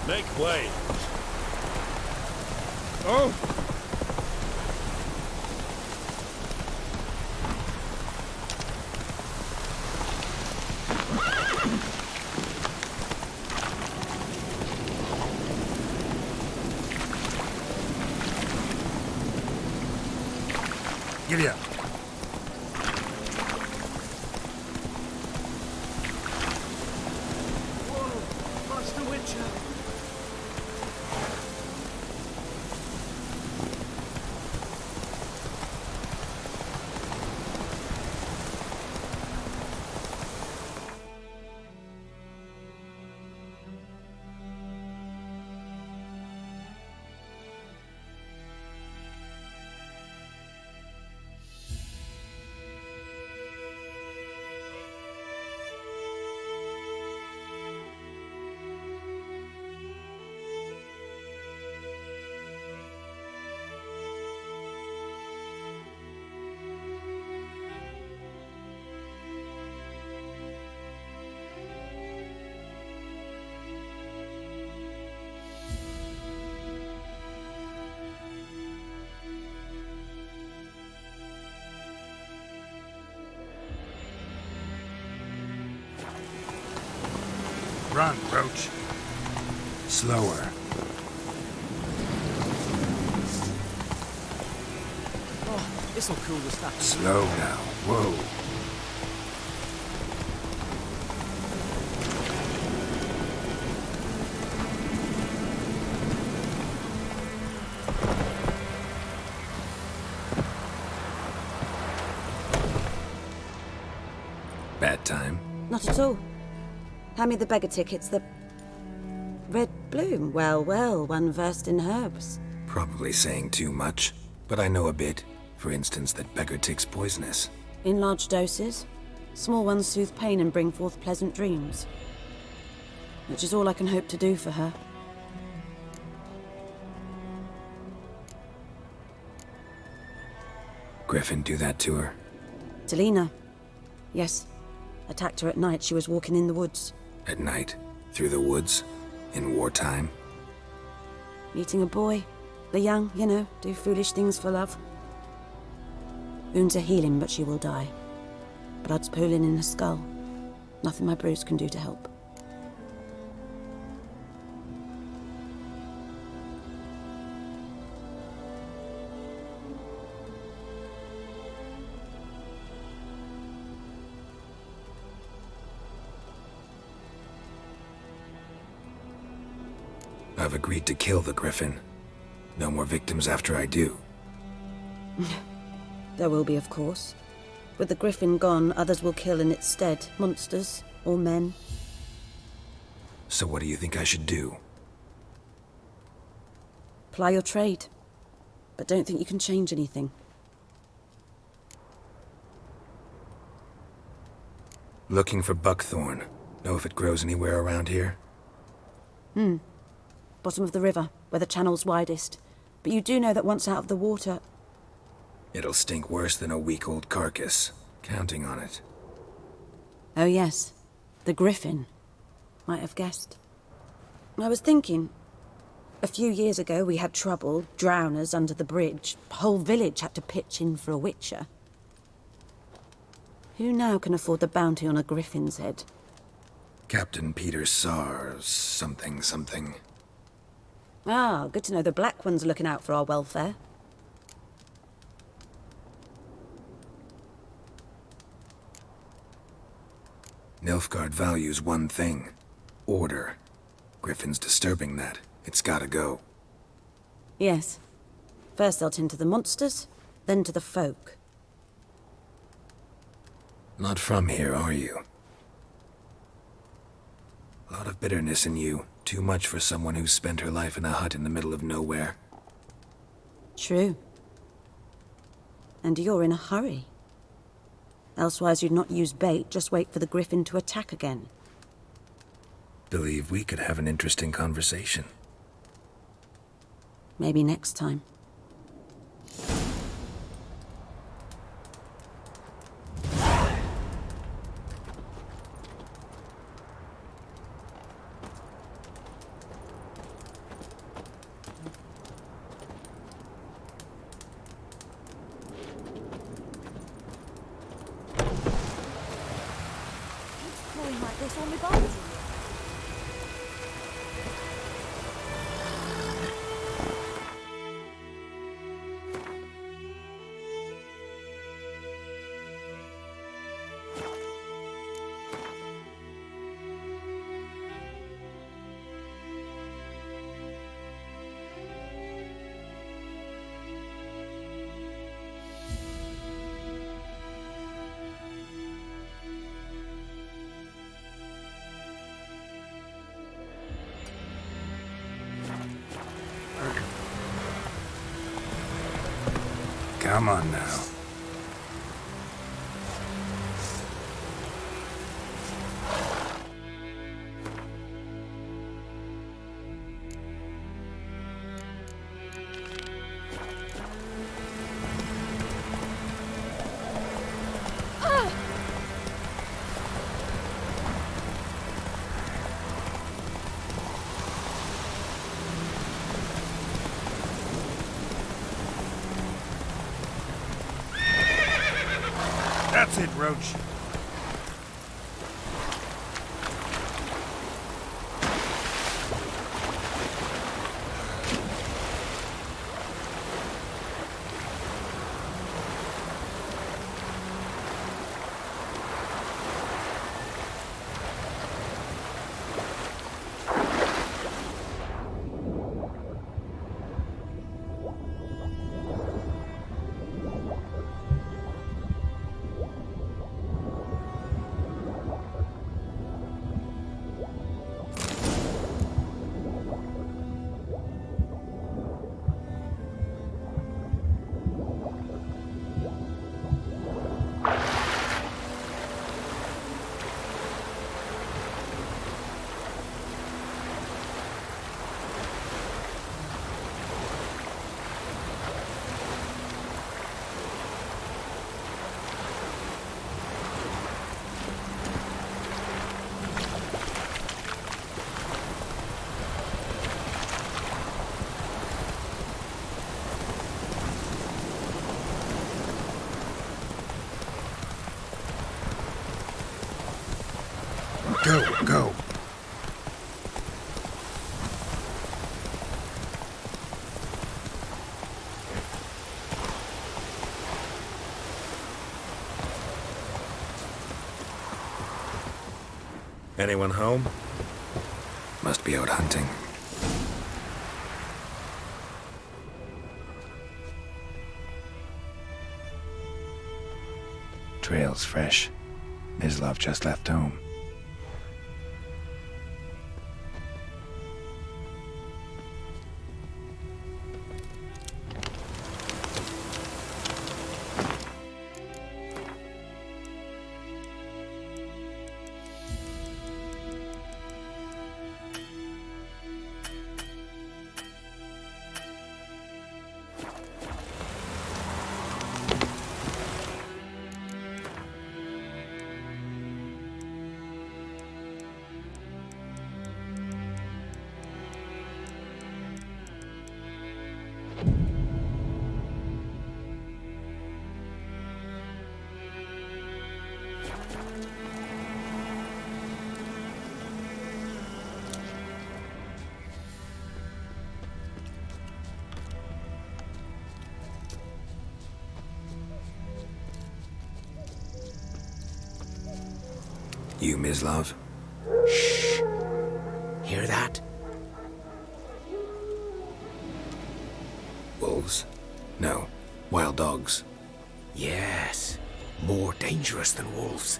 Make way. Oh! Giddy up. Whoa, Master Witcher. Run, Roach. Slower. Oh, this'll cool the stuff. Slow now. Whoa. Bad time? Not at all. Hand me the beggar tickets, the... Red bloom. Well, well, one versed in herbs. Probably saying too much, but I know a bit. For instance, that beggar tick's poisonous. In large doses. Small ones soothe pain and bring forth pleasant dreams. Which is all I can hope to do for her. Griffin do that to her? Delina. Yes. Attacked her at night. She was walking in the woods. At night? Through the woods? In wartime? Meeting a boy. The young, you know, do foolish things for love. Wounds are healing, but she will die. Blood's pooling in her skull. Nothing my bruise can do to help. I've agreed to kill the Griffin. No more victims after I do. There will be, of course. With the Griffin gone, others will kill in its stead. Monsters, or men. So what do you think I should do? Ply your trade. But don't think you can change anything. Looking for buckthorn. Know if it grows anywhere around here? Bottom of the river, where the channel's widest. But you do know that once out of the water... It'll stink worse than a week-old carcass. Counting on it. Oh yes, the griffin. Might have guessed. I was thinking... A few years ago we had trouble, drowners under the bridge. Whole village had to pitch in for a witcher. Who now can afford the bounty on a griffin's head? Captain Peter Sars, something. Ah, good to know the Black One's looking out for our welfare. Nilfgaard values one thing. Order. Griffin's disturbing that. It's gotta go. Yes. First they'll tend to the monsters, then to the folk. Not from here, are you? A lot of bitterness in you. Too much for someone who spent her life in a hut in the middle of nowhere. True. And you're in a hurry. Elsewise you'd not use bait, just wait for the griffin to attack again. Believe we could have an interesting conversation. Maybe next time. Pouring like this on my bones. Come on now. That's it, Roach. Go. Anyone home? Must be out hunting. Trail's fresh. Mislov just left home. You, Mislav? Shh. Hear that? Wolves? No. Wild dogs. Yes. More dangerous than wolves.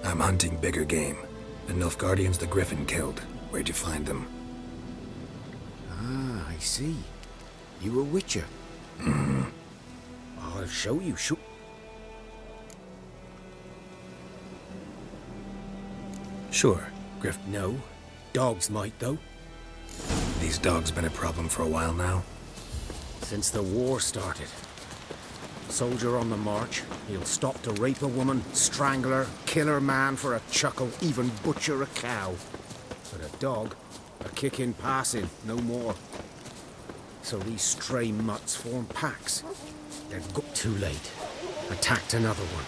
I'm hunting bigger game. The Nilfgaardians the Griffin killed. Where'd you find them? Ah, I see. You a witcher? Mm-hmm. I'll show you. Sure, Griff. No. Dogs might, though. These dogs been a problem for a while now? Since the war started. Soldier on the march, he'll stop to rape a woman, strangle her, kill her man for a chuckle, even butcher a cow. But a dog, a kick in passing, no more. So these stray mutts form packs. They're too late. Attacked another one.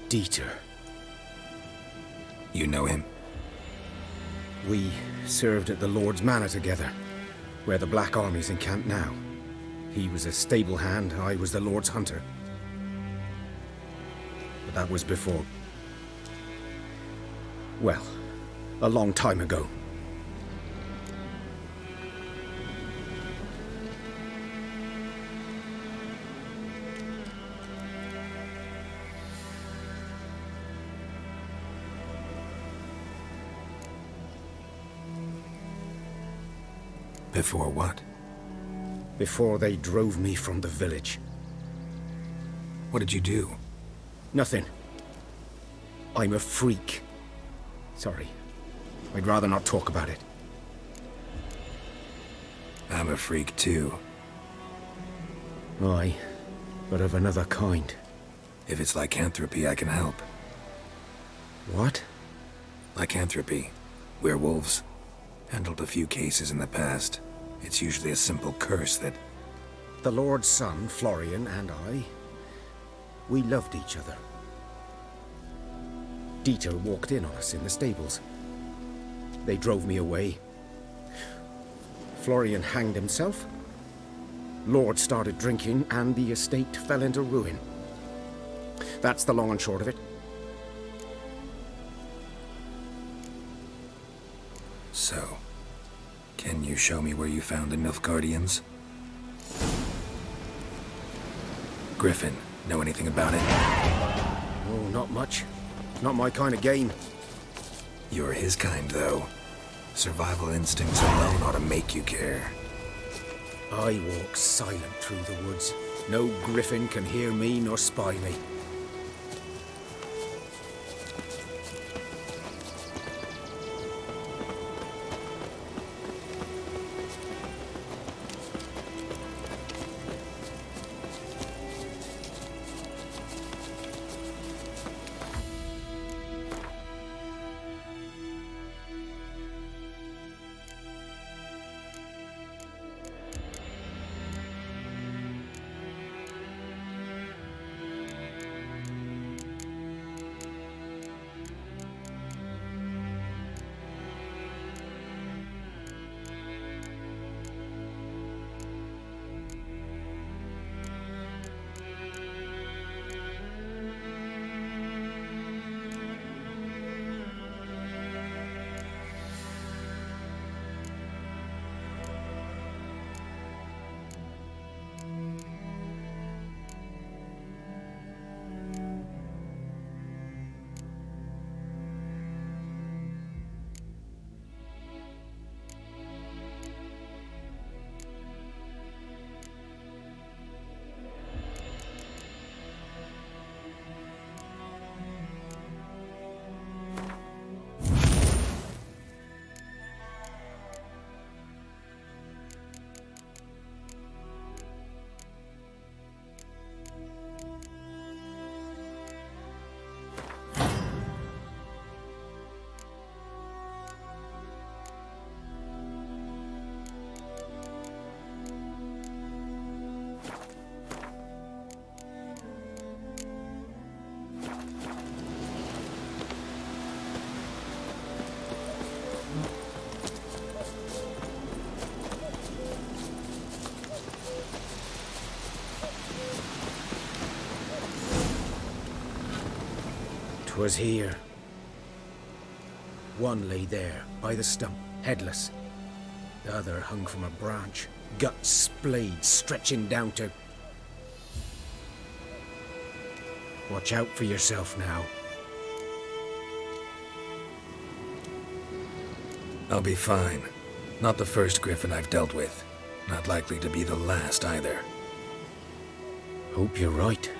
Dieter. You know him? We served at the Lord's Manor together, where the Black Army's encamped now. He was a stable hand, I was the Lord's hunter. But that was before... well, a long time ago. Before what? Before they drove me from the village. What did you do? Nothing. I'm a freak. Sorry. I'd rather not talk about it. I'm a freak too. Aye, but of another kind. If it's lycanthropy, I can help. What? Lycanthropy. Werewolves. Handled a few cases in the past. It's usually a simple curse that... The Lord's son, Florian, and I... we loved each other. Dieter walked in on us in the stables. They drove me away. Florian hanged himself. Lord started drinking, and the estate fell into ruin. That's the long and short of it. So, can you show me where you found the Nilfgaardians? Griffin, know anything about it? Oh, not much. Not my kind of game. You're his kind, though. Survival instincts alone ought to make you care. I walk silent through the woods. No griffin can hear me nor spy me. 'Twas here. One lay there, by the stump, headless. The other hung from a branch, guts splayed, stretching down to... Watch out for yourself now. I'll be fine. Not the first griffin I've dealt with. Not likely to be the last either. Hope you're right.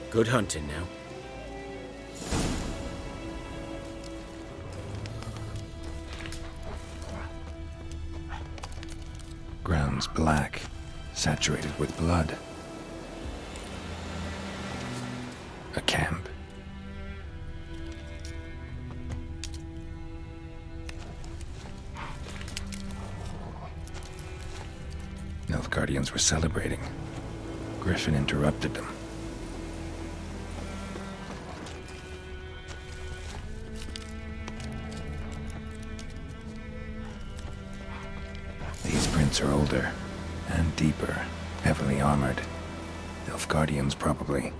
Good hunting now. Ground's black, saturated with blood. A camp. Nilfgaardians were celebrating. Griffin interrupted them. These prints are older and deeper, heavily armored. Nilfgaardians, probably.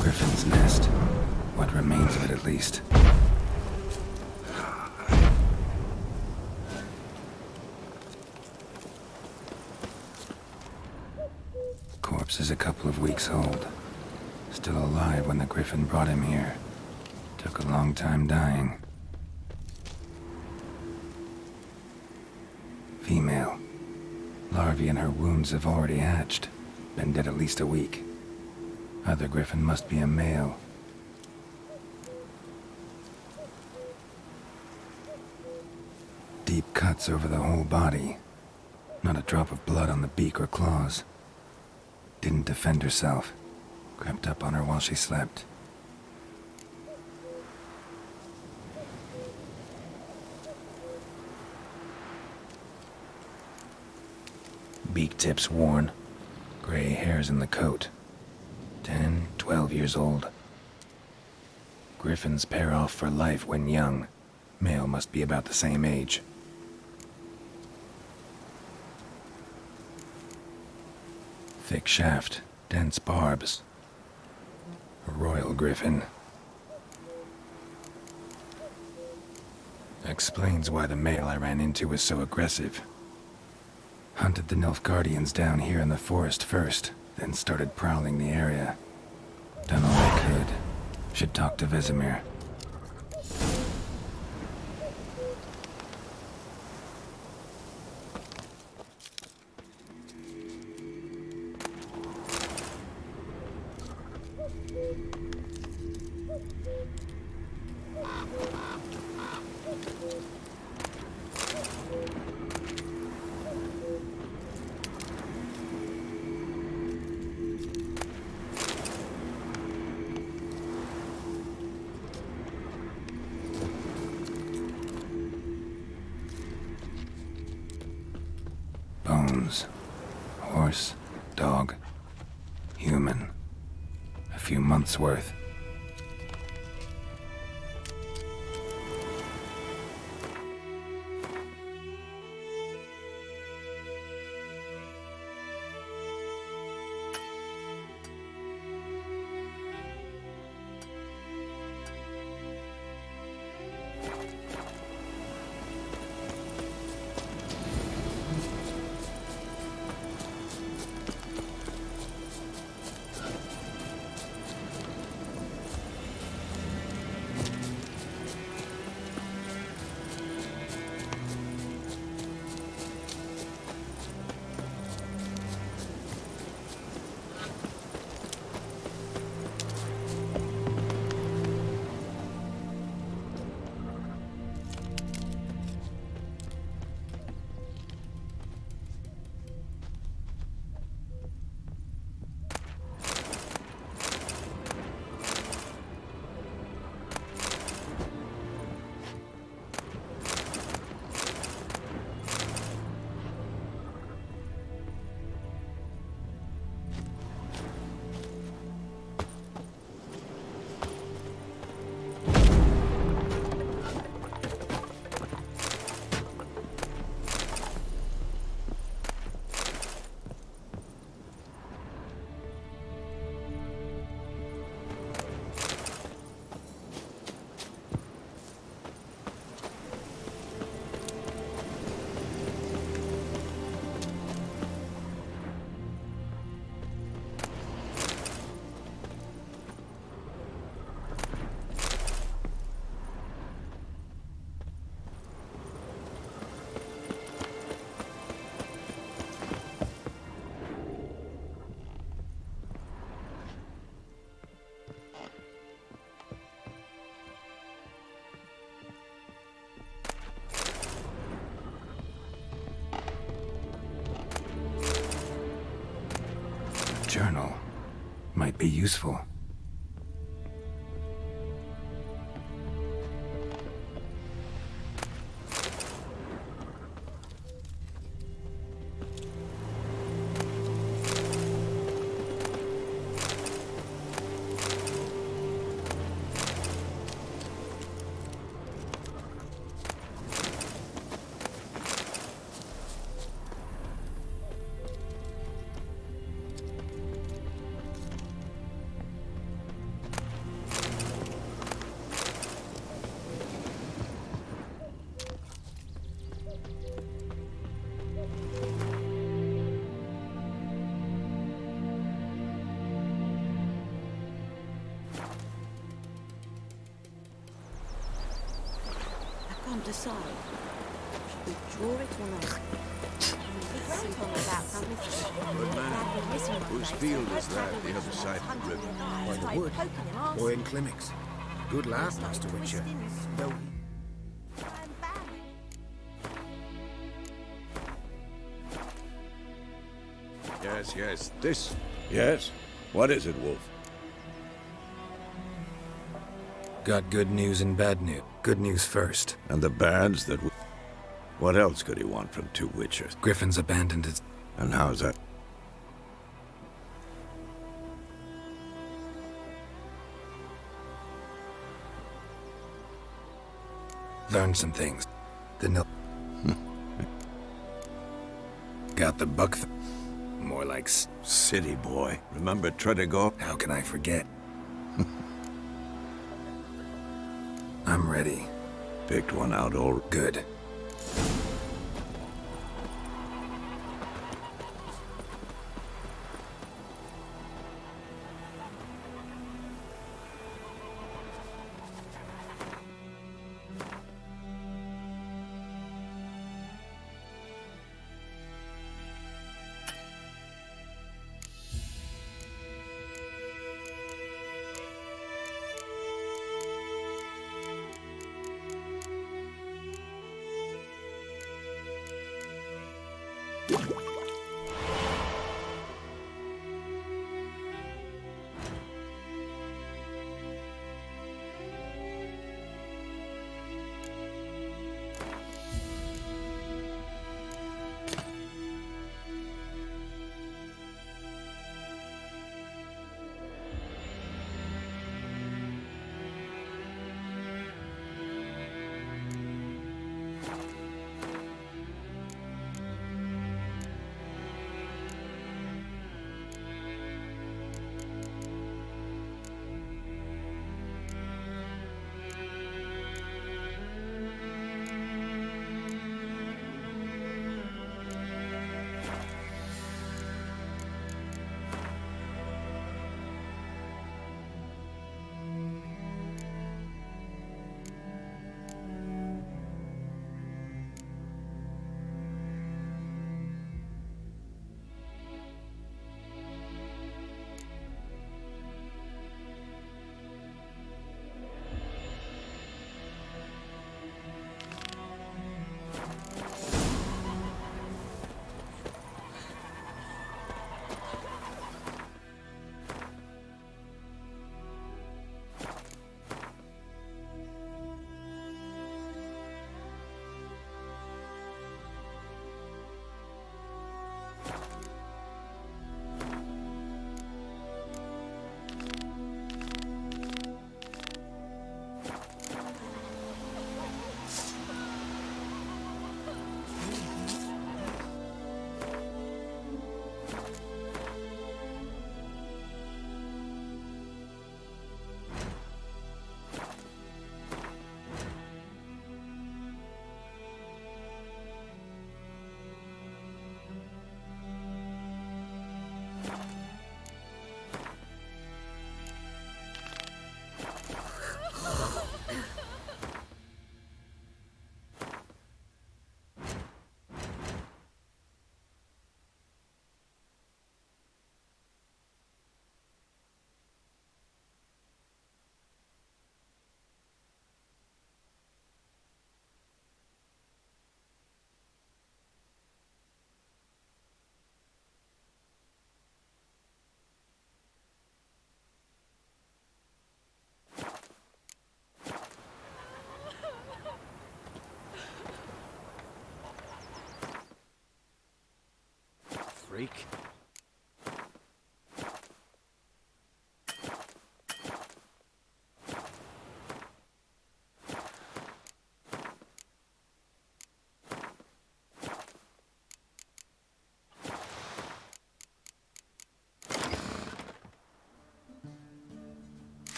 Griffin's nest. What remains of it, at least. Corpse is a couple of weeks old. Still alive when the Griffin brought him here. Took a long time dying. Female. Larvae in her wounds have already hatched. Been dead at least a week. Other Griffin must be a male. Deep cuts over the whole body. Not a drop of blood on the beak or claws. Didn't defend herself. Crept up on her while she slept. Beak tips worn. Gray hairs in the coat. 10, 12 years old. Griffins pair off for life when young. Male must be about the same age. Thick shaft, dense barbs. A royal griffin. Explains why the male I ran into was so aggressive. Hunted the Nilfgaardians down here in the forest first, then started prowling the area. Done all I could. Should talk to Vesemir. Bones. Horse, dog, human. A few months' worth. Journal. Might be useful. Can't decide. Should we draw it or not? Good man. Whose field is that, the other side of the river? By the wood. Or in Climmix. Good laugh, Master Witcher. Though Yes, this. Yes? What is it, Wolf? Got good news and bad news. Good news first. And the bad's that... What else could he want from two witchers? Griffin's abandoned its... And how's that? Learned some things. The Nil... Got the buck... More like... like city boy. Remember Tredegar? How can I forget? I'm ready. Picked one out all good. Freak.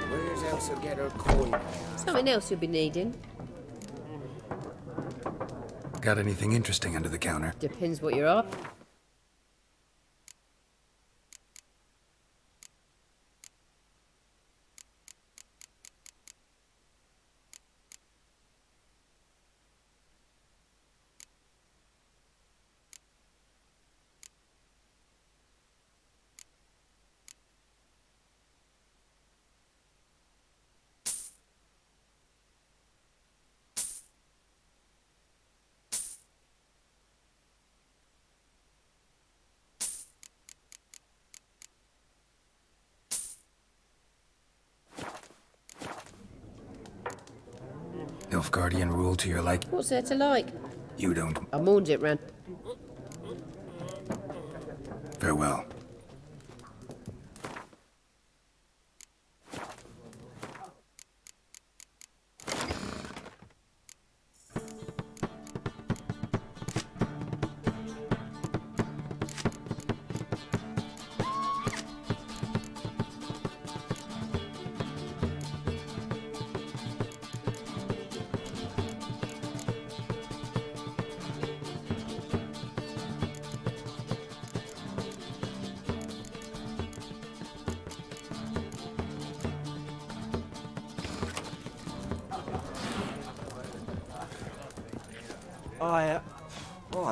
Where's Elsa get her coin? Something else you'll be needing. Got anything interesting under the counter? Depends what you're up. Nilfgaardian rule to your like? What's there to like? You don't. I mourned it round. Farewell.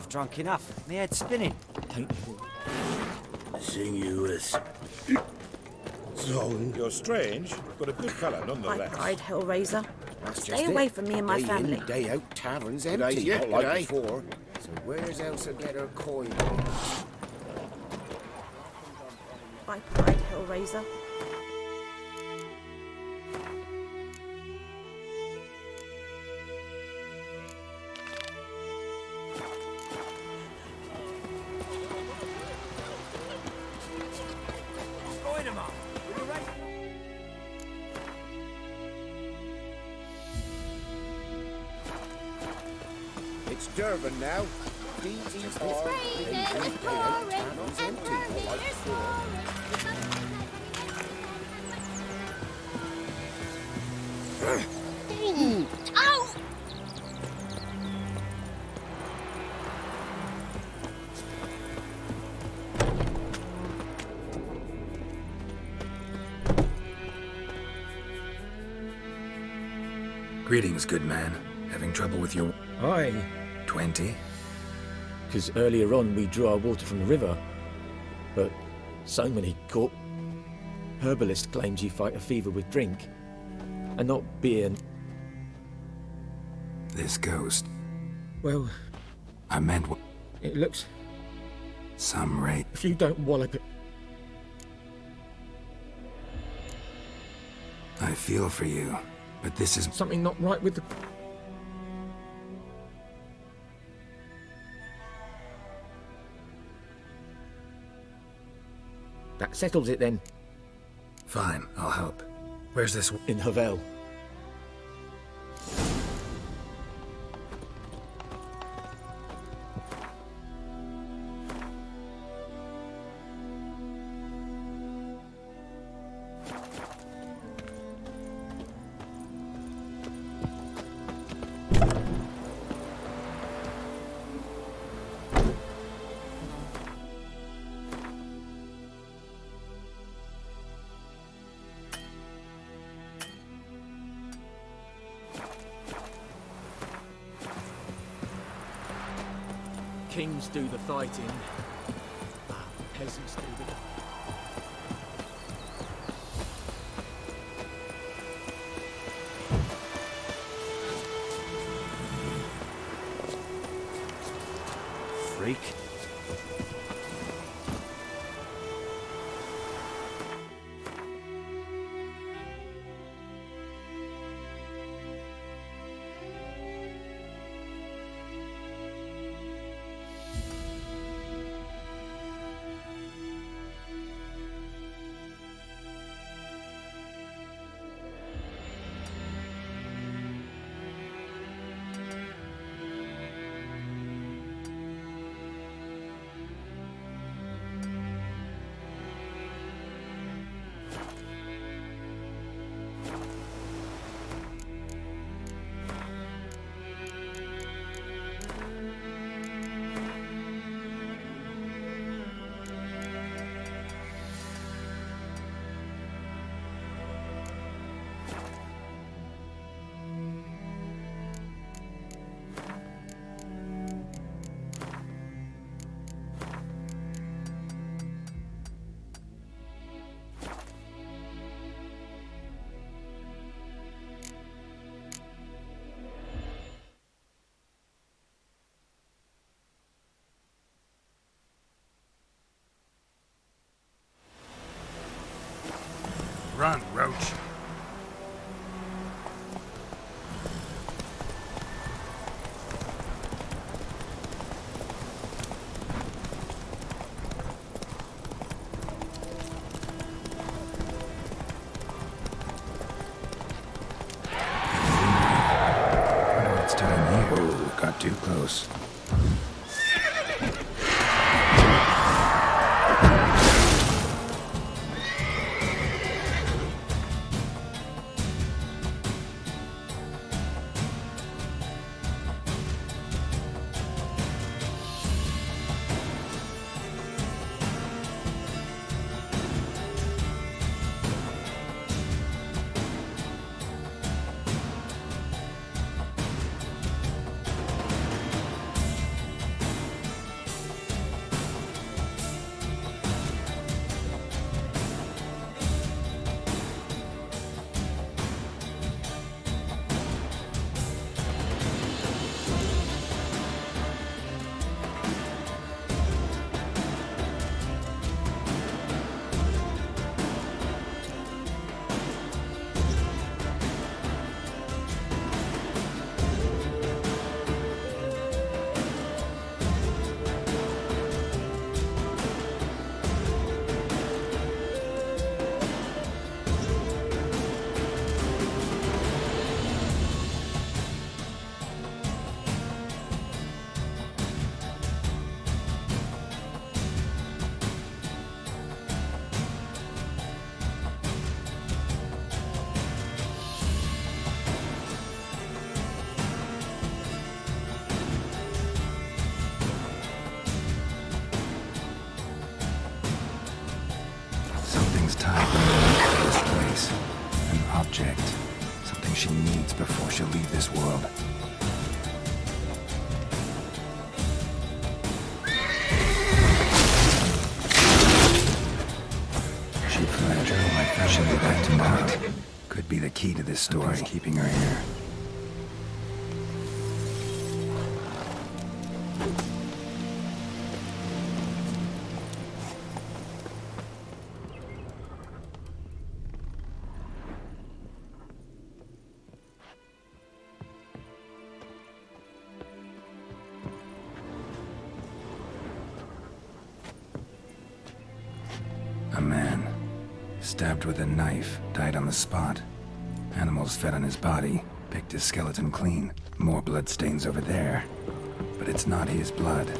I've drunk enough. My head's spinning. Seeing you as... So, you're strange, but a good fella I nonetheless. cried, Hellraiser. That's Stay just away it. from me and my Day family. in, day out, taverns G'day, empty. yeah, Not like g'day. before. So where's Elsa get her coin? I cried, Hellraiser. It's Durban now. D-E-R-B-A-N, taverns empty. Not like before. Ow! Greetings, good man. Having trouble with your... Aye. 20? Because earlier on we drew our water from the river. But so many herbalist claims you fight a fever with drink. And not beer. This ghost. Well, I meant it looks... some rate. If you don't wallop it... I feel for you, but this is... Something not right with the... That settles it then. Fine, I'll help. Where's this... In Havel. Kings do the fighting, peasants do the... Freak. Oh, got too close. Something's tied Lily to this place. An object. Something she needs before she'll leave this world. She fled. She'll be back tomorrow. Could be the key to this story. Something's keeping her here. A man, stabbed with a knife, died on the spot. Animals fed on his body, picked his skeleton clean. More bloodstains over there. But it's not his blood.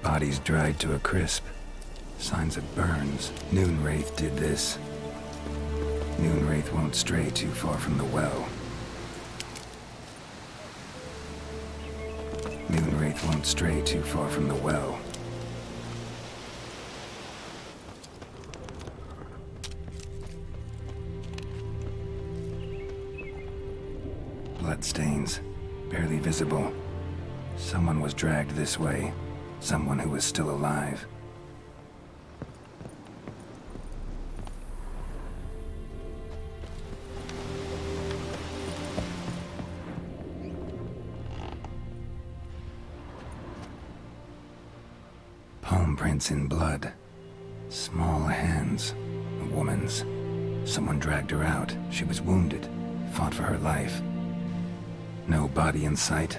Bodies dried to a crisp. Signs of burns. Noonwraith did this. Noonwraith won't stray too far from the well. Noonwraith won't stray too far from the well. Bloodstains. Barely visible. Someone was dragged this way. Someone who was still alive. Palm prints in blood. Small hands. A woman's. Someone dragged her out. She was wounded. Fought for her life. No body in sight,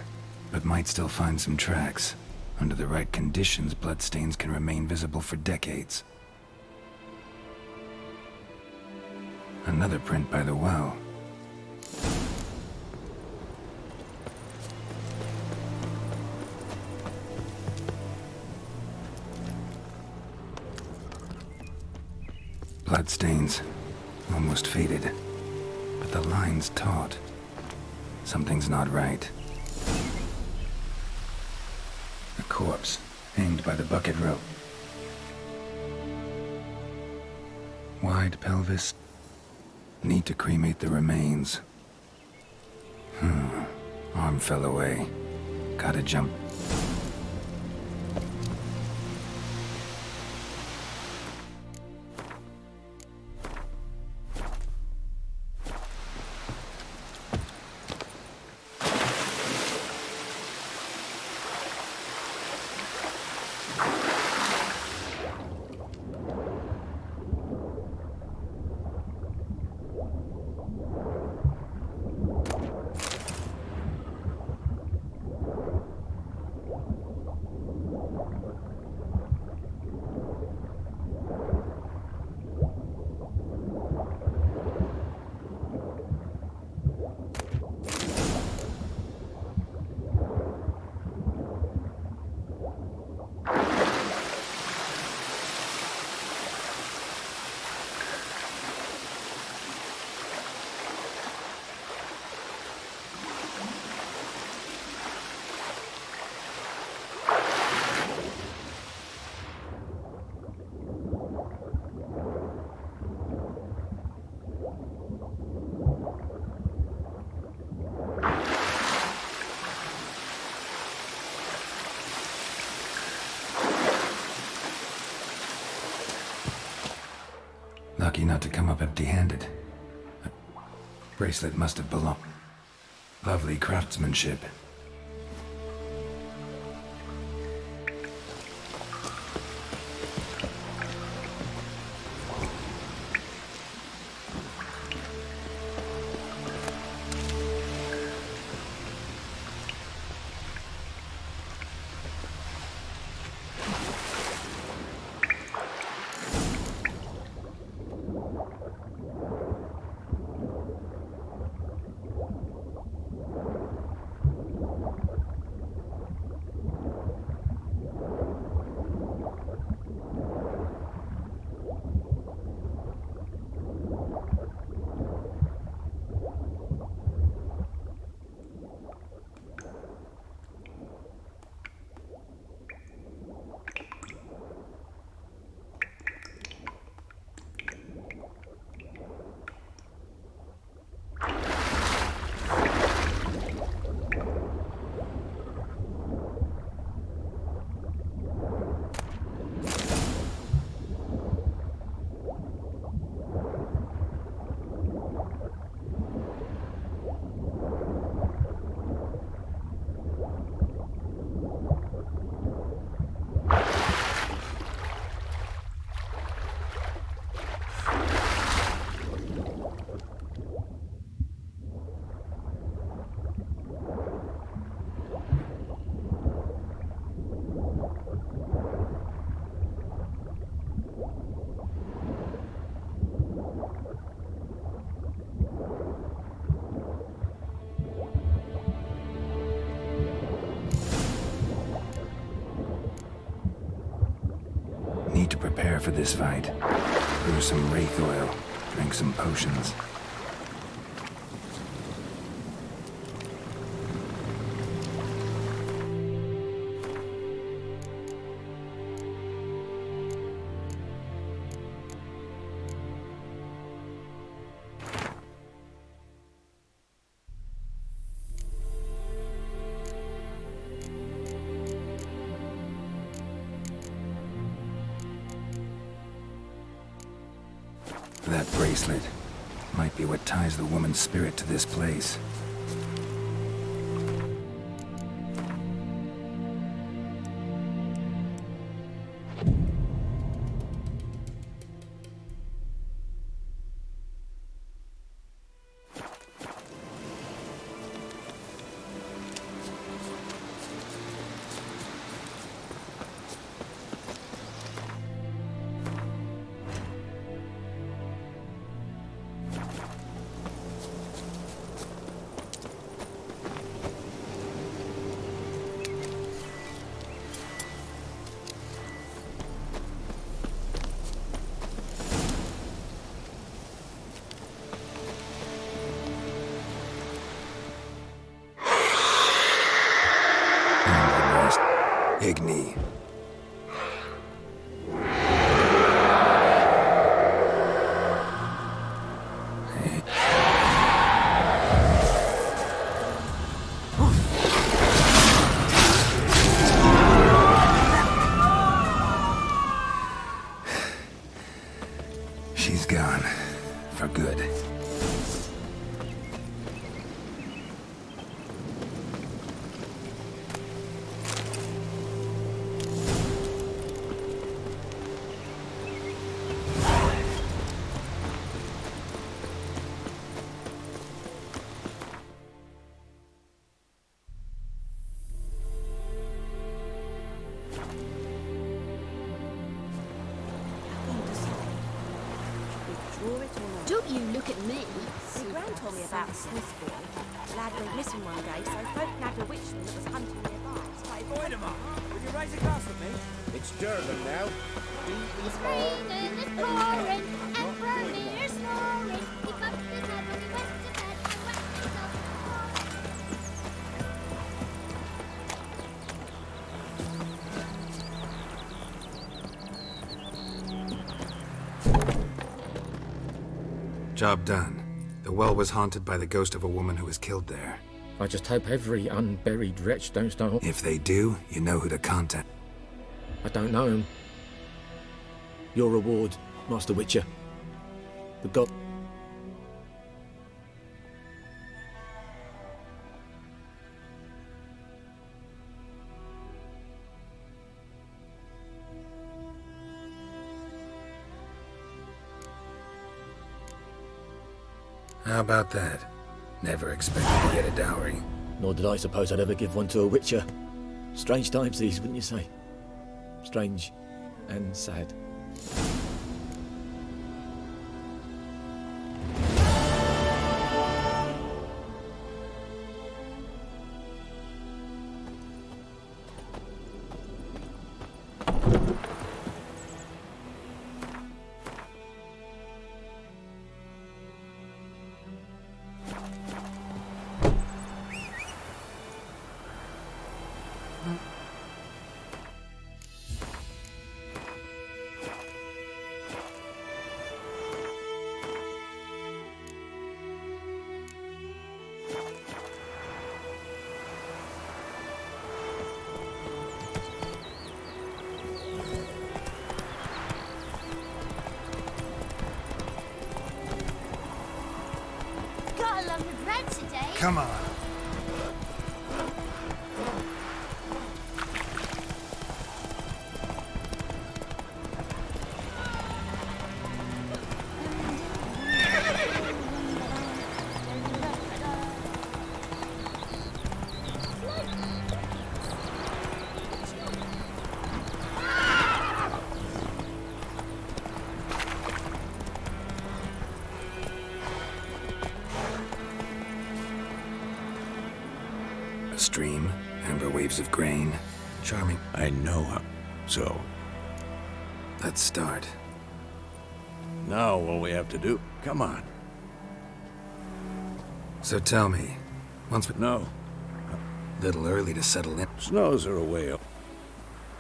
but might still find some tracks. Under the right conditions, bloodstains can remain visible for decades. Another print by the well. Bloodstains, almost faded, but the line's taut. Something's not right. A corpse, hanged by the bucket rope. Wide pelvis. Need to cremate the remains. Arm fell away. Gotta jump. Lucky not to come up empty-handed. Bracelet must have belonged. Lovely craftsmanship. Need to prepare for this fight. Brew some wraith oil, drink some potions. That bracelet might be what ties the woman's spirit to this place. Igni. look at me. See, Gran told me about a Smith boy. Lad went missing one day, so folk nabbed a witchman that was hunting nearby. Avoid him up. Will you raise a glass with me? It's Durban now. It's raining, it's pouring, and Brody's snoring. He bumped his head when he went to bed and wet himself Job done. The well was haunted by the ghost of a woman who was killed there. I just hope every unburied wretch don't start. If they do, you know who to contact. I don't know him. Your reward, Master Witcher. The god. How about that? Never expected to get a dowry. Nor did I suppose I'd ever give one to a Witcher. Strange times these, wouldn't you say? Strange and sad. got a lump of bread today. Come on. A stream, amber waves of grain, charming. I know how. So, Let's start. now all we have to do. Come on. So tell me, once we... No. Little early to settle in. Snows are away up.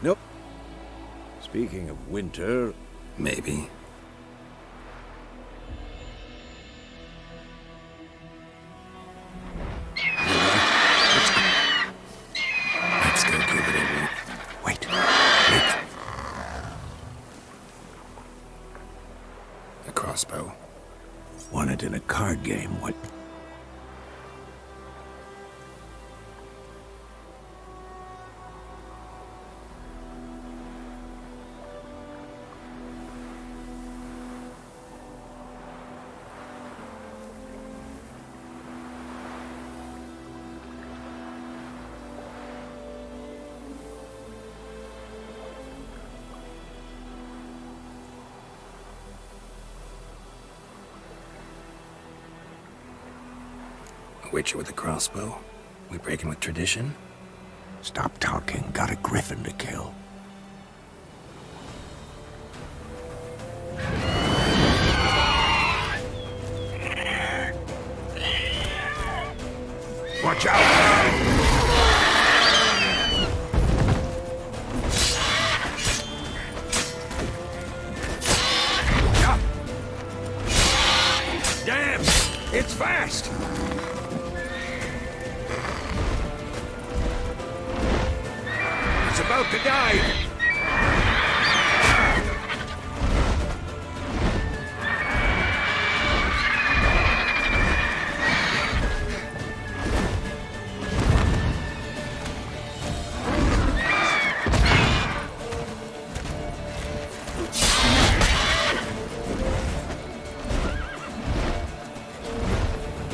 Nope. Speaking of winter, Maybe. Let's go give it a whirl. wait. A crossbow. Won it in a card game. What? A witcher with a crossbow? We breaking with tradition? Stop talking. Got a griffin to kill. Watch out! Damn! It's fast! It's about to die!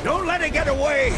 Don't let it get away!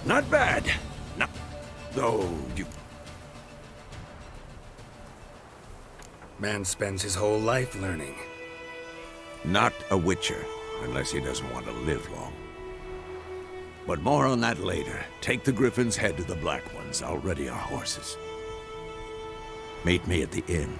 Not bad. No. Though you... Man spends his whole life learning. Not a witcher, unless he doesn't want to live long. But more on that later. Take the Griffin's head to the Black Ones. I'll ready our horses. Meet me at the inn.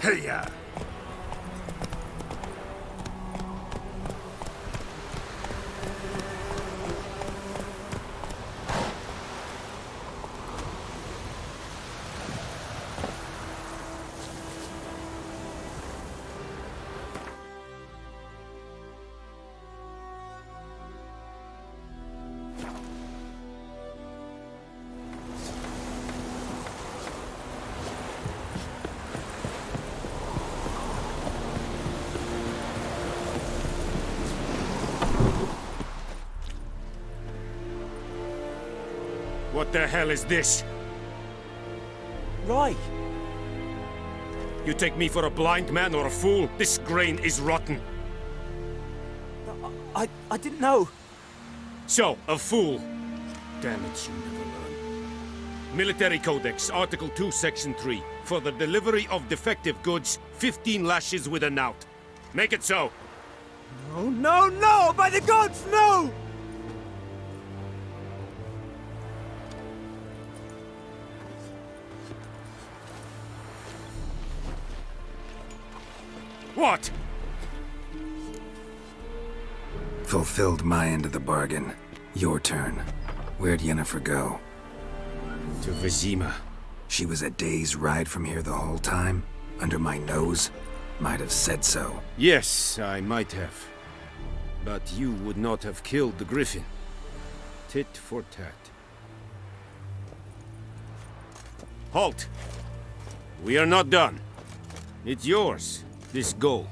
Hey-ya! What the hell is this? Right. You take me for a blind man or a fool? This grain is rotten. I didn't know. So, a fool. Damn it, you never learn. Military Codex, Article 2, Section 3. For the delivery of defective goods, 15 lashes with a knout. Make it so. No, no, no! By the gods, no! What? Fulfilled my end of the bargain. Your turn. Where'd Yennefer go? To Vizima. She was a day's ride from here the whole time? Under my nose? Might have said so. Yes, I might have. But you would not have killed the Griffin. Tit for tat. Halt! We are not done. It's yours, this gold.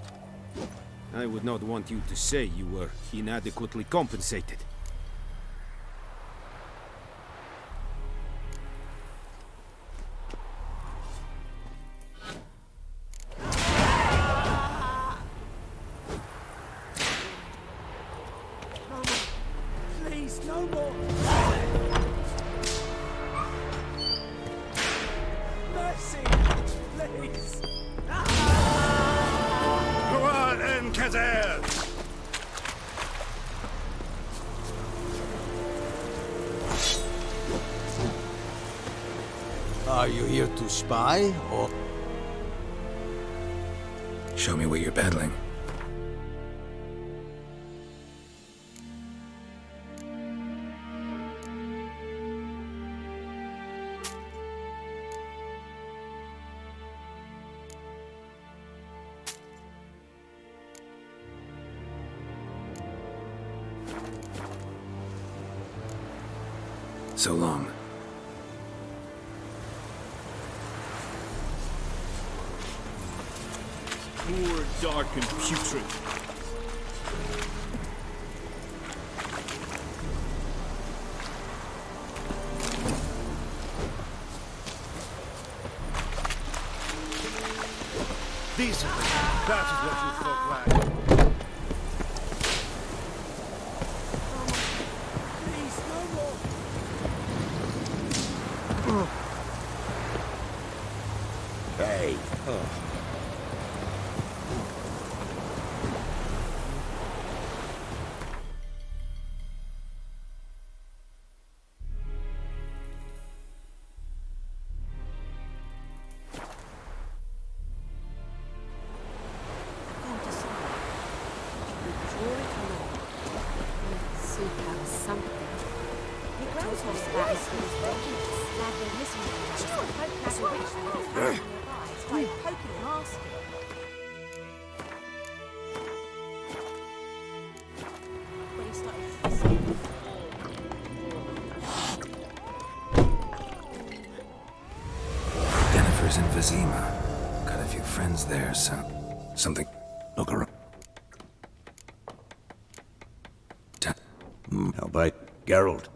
I would not want you to say you were inadequately compensated. Please, no more! Mercy! Please! Go on, Encazel! Are you here to spy, or...? Show me what you're peddling. So long. Poor, dark, and putrid. Decently. That is what you thought, lad. Please, no more! Hey. ignore it or not. Let's seek out something. Your grand's talks about his documents. Like they're missing them. Just like folk had a witch that was hiding nearby. Started poking and asking. When he started twisting. Jennifer's in Vizima. Got a few friends there, so... something... Look around. How about Geralt?